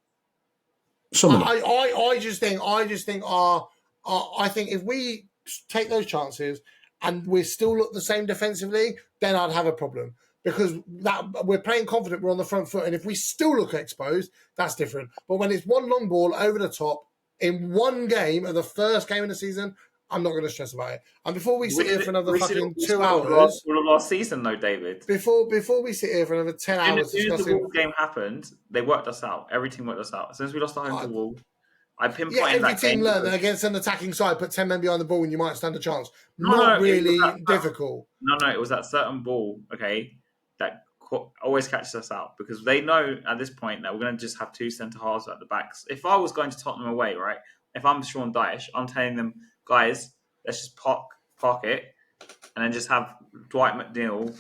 [SPEAKER 1] I just think if we take those chances and we still look the same defensively, then I'd have a problem. Because we're playing confident, we're on the front foot, and if we still look exposed, that's different. But when it's one long ball over the top in one game of the first game of the season, I'm not going to stress about it. And before we sit here for another fucking 2 hours,
[SPEAKER 2] last season though, David.
[SPEAKER 1] Before we sit here for another 10 hours,
[SPEAKER 2] as soon as the Wolves game happened, they worked us out. Every team worked us out. As soon as we lost the home to Wolves, I pinpointed that game.
[SPEAKER 1] Every team learned that against an attacking side, put 10 men behind the ball and you might stand a chance. Not really difficult.
[SPEAKER 2] No, it was that certain ball, okay, that always catches us out, because they know at this point that we're going to just have two centre halves at the backs. If I was going to Tottenham away, right, if I'm Sean Dyche, I'm telling them, guys, let's just park it, and then just have Dwight McNeil,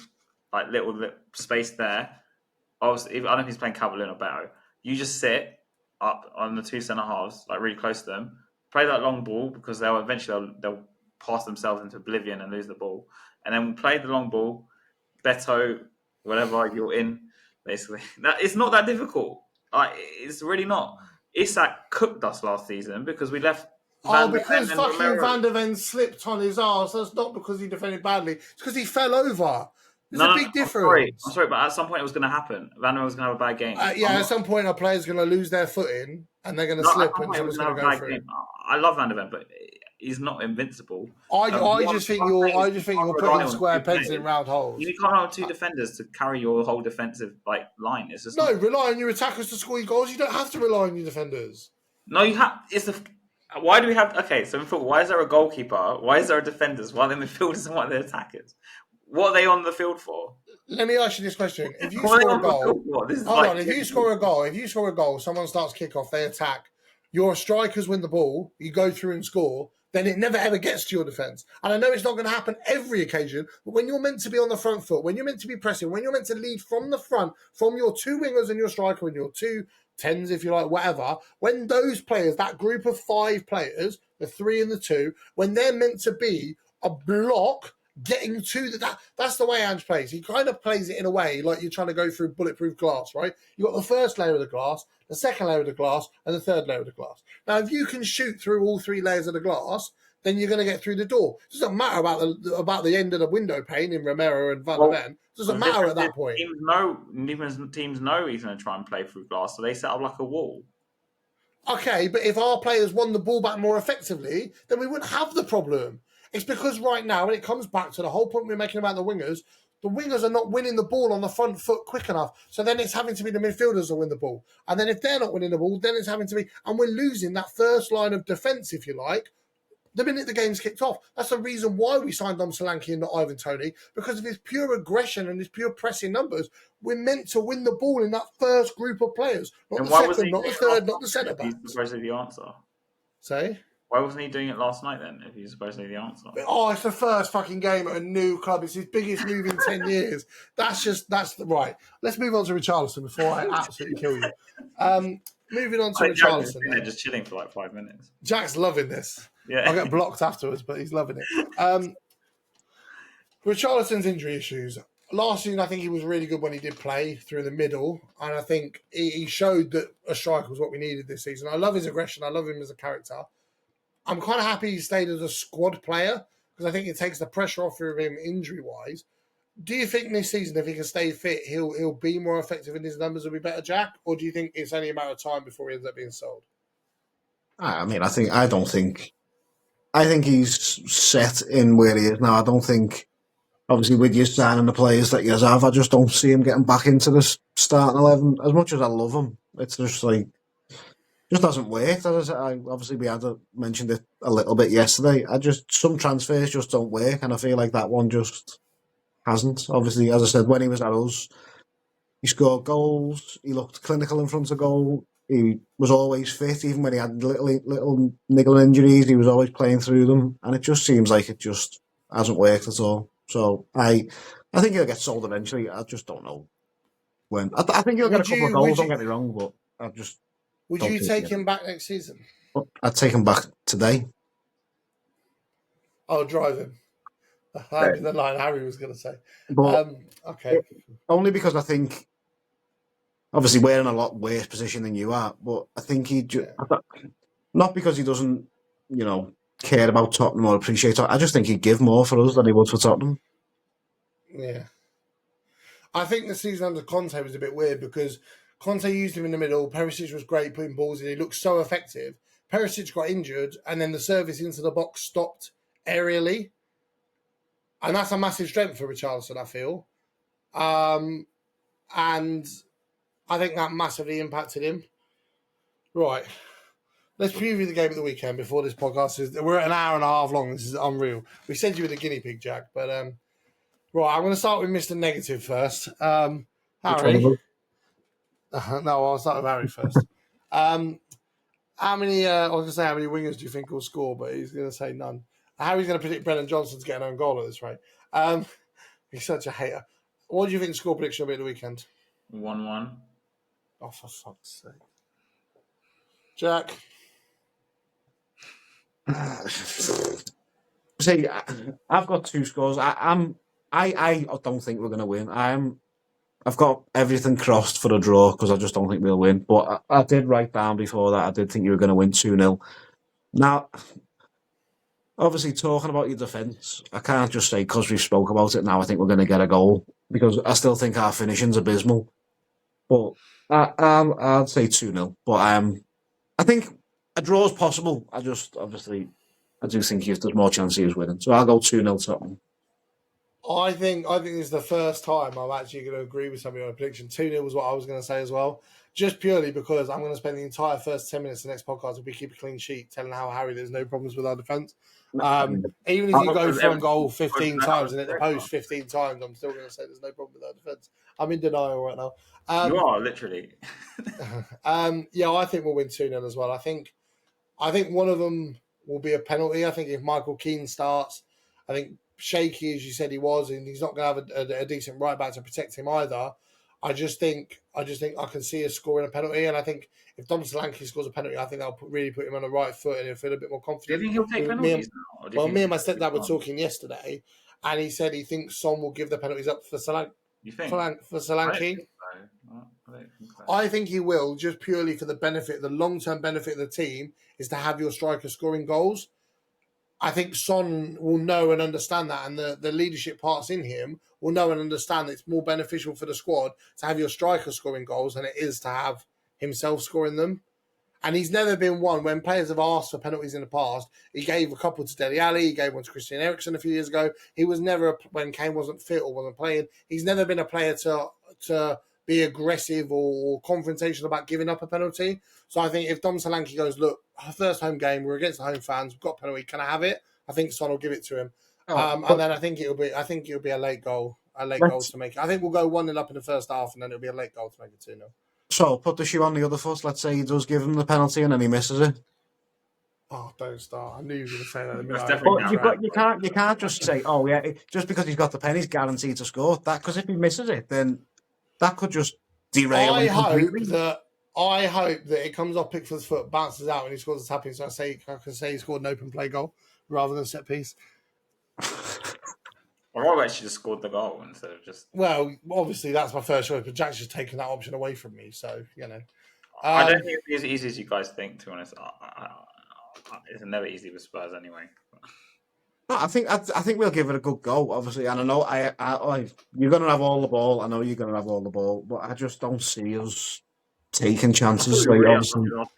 [SPEAKER 2] little space there. Obviously, I don't know if he's playing Cavalier or Beto. You just sit up on the two centre halves, really close to them, play that long ball, because they'll eventually pass themselves into oblivion and lose the ball, and then play the long ball, Beto, whatever, you're in, basically. It's not that difficult. It's really not. Isak cooked us last season because we left.
[SPEAKER 1] Because fucking Van der Ven slipped on his arse. That's not because he defended badly. It's because he fell over. There's a big difference.
[SPEAKER 2] I'm sorry, but at some point it was going to happen. Van der Ven was going to have a bad game.
[SPEAKER 1] At some point our player's going to lose their footing and they're going to slip and someone's going to go through.
[SPEAKER 2] I love Van der Ven, but he's not invincible.
[SPEAKER 1] I just think you're putting square pegs in round holes.
[SPEAKER 2] You can't have two defenders to carry your whole defensive line. It's just
[SPEAKER 1] rely on your attackers to score your goals. You don't have to rely on your defenders.
[SPEAKER 2] No, you have. Why do we have? Okay, so in football, why is there a goalkeeper? Why is there a defenders? Why are there midfielders and why are there attackers? What are they on the field for?
[SPEAKER 1] Let me ask you this question: if you score a goal, if you score a goal, someone starts kickoff, they attack. Your strikers win the ball. You go through and score. Then it never ever gets to your defence. And I know it's not going to happen every occasion, but when you're meant to be on the front foot, when you're meant to be pressing, when you're meant to lead from the front, from your two wingers and your striker and your two tens, if you like, whatever, when those players, that group of 5 players, the 3 and the 2, when they're meant to be a block getting to that's the way Ange plays. He kind of plays it in a way like you're trying to go through bulletproof glass, right? You've got the first layer of the glass, the second layer of the glass, and the third layer of the glass. Now, if you can shoot through all 3 layers of the glass, then you're going to get through the door. It doesn't matter about the end of the window pane in Romero and Van der Ven. It doesn't matter at that point.
[SPEAKER 2] Teams know he's going to try and play through glass, so they set up like a wall.
[SPEAKER 1] Okay, but if our players won the ball back more effectively, then we wouldn't have the problem. It's because right now, when it comes back to the whole point we're making about the wingers are not winning the ball on the front foot quick enough. So then it's having to be the midfielders that win the ball. And then if they're not winning the ball, then it's having to be... And we're losing that first line of defence, if you like. the minute the game's kicked off. That's the reason why we signed Dom Solanke and not Ivan Toney, because of his pure aggression and his pure pressing numbers. We're meant to win the ball in that first group of players, not the second, not the third, not the centre backs.
[SPEAKER 2] He's supposedly the answer.
[SPEAKER 1] Say?
[SPEAKER 2] Why wasn't he doing it last night then, if he's supposedly the answer?
[SPEAKER 1] Oh, it's the first fucking game at a new club. It's his biggest move in 10 years. Right. Let's move on to Richarlison before I absolutely kill you. Moving on to Richarlison.
[SPEAKER 2] They're just chilling for like 5 minutes.
[SPEAKER 1] Jack's loving this.
[SPEAKER 2] Yeah.
[SPEAKER 1] I'll get blocked afterwards, but he's loving it. Richarlison's injury issues. Last season, I think he was really good when he did play through the middle, and I think he showed that a striker was what we needed this season. I love his aggression. I love him as a character. I'm kind of happy he stayed as a squad player because I think it takes the pressure off of him injury-wise. Do you think this season, if he can stay fit, he'll be more effective and his numbers will be better, Jack? Or do you think it's only a matter of time before he ends up being sold?
[SPEAKER 3] I mean, I think he's set in where he is now. I don't think, obviously, with you signing the players that you have, I just don't see him getting back into the starting 11. As much as I love him, it's just like, just doesn't work. Obviously, we had mentioned it a little bit yesterday. Some transfers just don't work, and I feel like that one just hasn't. Obviously, as I said, when he was at us, he scored goals. He looked clinical in front of goal. He was always fit, even when he had little niggling injuries. He was always playing through them, and it just seems like it just hasn't worked at all. So I think he'll get sold eventually. I just don't know when. I think he'll get a couple of goals. Don't get me wrong, but I just.
[SPEAKER 1] Would you take him back next season?
[SPEAKER 3] I'd take him back today.
[SPEAKER 1] I'll drive him. The line Harry was going to say.
[SPEAKER 3] But
[SPEAKER 1] okay.
[SPEAKER 3] Only because I think, obviously, we're in a lot worse position than you are, but I think not because he doesn't, care about Tottenham or appreciate Tottenham. I just think he'd give more for us than he would for Tottenham.
[SPEAKER 1] Yeah. I think the season under Conte was a bit weird because Conte used him in the middle. Perisic was great putting balls in. He looked so effective. Perisic got injured, and then the service into the box stopped aerially. And that's a massive strength for Richarlison, I feel. And I think that massively impacted him. Right. Let's preview the game of the weekend before this podcast. We're at an hour and a half long. This is unreal. We said you were the guinea pig, Jack. But, right, I'm going to start with Mr. Negative first. Harry. No, I'll start with Harry first. I was going to say how many wingers do you think will score, but he's going to say none. Harry's going to predict Brennan Johnson's getting an own goal at this rate. He's such a hater. What do you think the score prediction will be at the weekend?
[SPEAKER 2] 1-1.
[SPEAKER 1] Oh, for fuck's sake. Jack?
[SPEAKER 3] See, I've got two scores. I don't think we're going to win. I've got everything crossed for a draw because I just don't think we'll win. But I did write down before that I did think you were going to win 2-0. Now, obviously, talking about your defence, I can't just say because we've spoke about it now I think we're going to get a goal because I still think our finishing's abysmal. But I'd say 2-0. But I think a draw is possible. I do think there's more chance he was winning. So I'll go 2-0 Tottenham.
[SPEAKER 1] I think this is the first time I'm actually going to agree with somebody on a prediction. 2-0 was what I was going to say as well. Just purely because I'm going to spend the entire first 10 minutes of the next podcast if we keep a clean sheet telling how Harry there's no problems with our defence. Even if you go for a goal 15 times and hit the post 15 times, I'm still going to say there's no problem with our defence. I'm in denial right now.
[SPEAKER 2] You are, literally.
[SPEAKER 1] Yeah, I think we'll win 2-0 as well. I think one of them will be a penalty. I think if Michael Keane starts, I think shaky as you said he was, and he's not going to have a decent right back to protect him either. I just think I can see us scoring a penalty, and I think if Dom Solanke scores a penalty, I think I'll really put him on the right foot and he'll feel a bit more confident.
[SPEAKER 2] Do you think he'll take penalties now?
[SPEAKER 1] Me and my stepdad were talking yesterday, and he said he thinks Son will give the penalties up for Solanke.
[SPEAKER 2] You think?
[SPEAKER 1] For Solanke? I think he will, just purely for the long-term benefit of the team, is to have your striker scoring goals. I think Son will know and understand that, and the leadership parts in him will know and understand that it's more beneficial for the squad to have your striker scoring goals than it is to have himself scoring them. And he's never been one, when players have asked for penalties in the past, he gave a couple to Dele Alli, he gave one to Christian Eriksen a few years ago. He was never, when Kane wasn't fit or wasn't playing, he's never been a player to be aggressive or confrontational about giving up a penalty. So I think if Dom Solanke goes, look, our first home game, we're against the home fans, we've got a penalty, can I have it? I think Son will give it to him. And then I think it'll be a late goal. Goal to make it. I think we'll go 1-0 up in the first half, and then it'll be a late goal to make it 2-0.
[SPEAKER 3] So put the shoe on the other foot. Let's say he does give him the penalty and then he misses it.
[SPEAKER 1] Oh, don't start! I knew you were going to say that.
[SPEAKER 2] That's definitely
[SPEAKER 3] you can't just say, oh yeah, just because he's got the pen, he's guaranteed to score. That because if he misses it, then that could just derail him completely.
[SPEAKER 1] I hope that it comes off Pickford's foot, bounces out, and he scores a tap in. So I can say he scored an open play goal rather than a set piece.
[SPEAKER 2] I've actually just scored the goal instead of just.
[SPEAKER 1] Well, obviously that's my first choice, but Jack's just taken that option away from me. So
[SPEAKER 2] I don't think it's as easy as you guys think. To be honest, it's never easy with Spurs anyway.
[SPEAKER 3] No, I think we'll give it a good go, obviously. And I know you're going to have all the ball. I know you're going to have all the ball, but I just don't see us taking chances.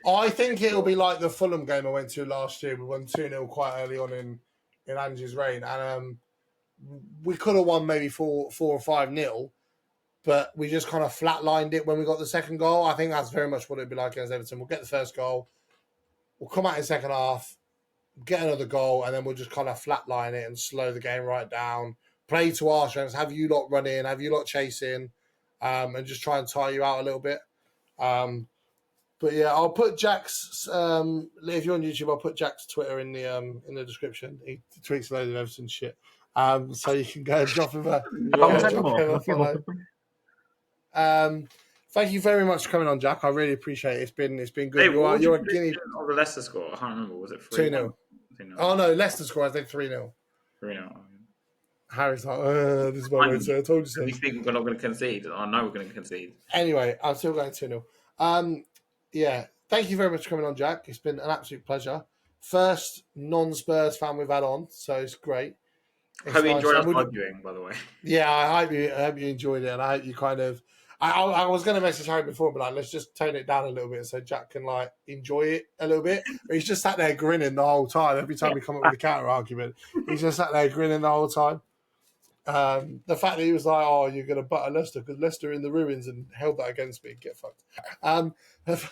[SPEAKER 1] I think it'll be like the Fulham game I went to last year. We won 2-0 quite early on in Angie's reign, and we could have won maybe 4 or 5-0, but we just kind of flatlined it when we got the second goal. I think that's very much what it'd be like against Everton. We'll get the first goal, we'll come out in the second half, get another goal, and then we'll just kind of flatline it and slow the game right down. Play to our strengths, have you lot run in, have you lot chasing, and just try and tire you out a little bit. But yeah, I'll put Jack's. If you're on YouTube, I'll put Jack's Twitter in the description. He tweets a load of Everton shit. So you can go and drop him a follow. Thank you very much for coming on, Jack. I really appreciate it. It's been good.
[SPEAKER 2] Hey,
[SPEAKER 1] you're a guinea.
[SPEAKER 2] Of the Leicester score, I can't remember. Was it 3-0?
[SPEAKER 1] 2-0. Oh no, Leicester score. I think 3-0.
[SPEAKER 2] 3-0.
[SPEAKER 1] Harry's like, this is my way. So I told you so.
[SPEAKER 2] You think we're not going to concede? I know we're going to concede.
[SPEAKER 1] Anyway, I'm still going 2-0. Yeah. Thank you very much for coming on, Jack. It's been an absolute pleasure. First non-Spurs fan we've had on, so it's great.
[SPEAKER 2] I hope you enjoyed us arguing, by the way.
[SPEAKER 1] Yeah, I hope you enjoyed it, and I hope you kind of. I was going to message Harry before, but let's just tone it down a little bit so Jack can enjoy it a little bit. But he's just sat there grinning the whole time. Every time we come up with a counter argument, he's just sat there grinning the whole time. The fact that he was like, "Oh, you're going to butter Leicester because Leicester are in the ruins," and held that against me, get fucked.
[SPEAKER 3] If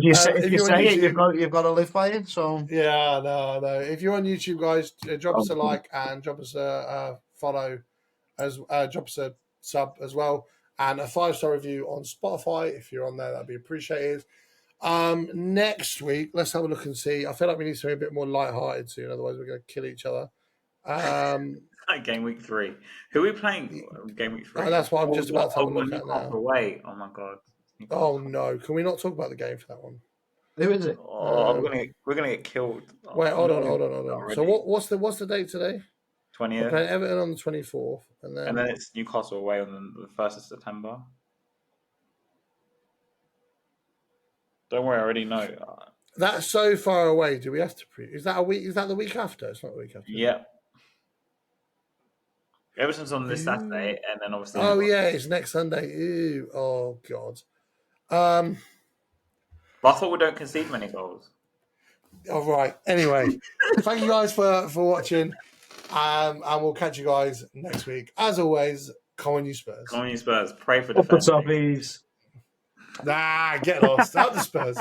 [SPEAKER 3] you say it, you've got to live by it. So
[SPEAKER 1] yeah, no. If you're on YouTube, guys, drop us a like and drop us a follow, drop us a sub as well, and a 5-star review on Spotify. If you're on there, that'd be appreciated. Next week, let's have a look and see. I feel like we need something a bit more light-hearted soon, otherwise we're going to kill each other.
[SPEAKER 2] Game week 3. Who are we playing? Game week 3.
[SPEAKER 1] And that's what I'm just about to have a look at now.
[SPEAKER 2] Away. Oh my god.
[SPEAKER 1] Oh no! Can we not talk about the game for that one?
[SPEAKER 3] Who is it?
[SPEAKER 2] Oh, we're gonna get killed.
[SPEAKER 1] Wait, hold on. So what's the date today?
[SPEAKER 2] 20th.
[SPEAKER 1] We're playing Everton on the 24th, and then
[SPEAKER 2] it's Newcastle away on the 1st of September. Don't worry, I already know.
[SPEAKER 1] That's so far away. Do we have to Is that a week? Is that the week after? It's not the week after.
[SPEAKER 2] Yeah. Everton's on this Saturday, and then obviously.
[SPEAKER 1] Oh yeah, it's next Sunday. Ew. Oh god.
[SPEAKER 2] But I thought we don't concede many goals.
[SPEAKER 1] All right. Anyway, thank you guys for watching, and we'll catch you guys next week. As always, come on, you Spurs.
[SPEAKER 2] Come on, you Spurs. Pray for the
[SPEAKER 3] Up the toppies.
[SPEAKER 1] Nah, get lost. Out the Spurs.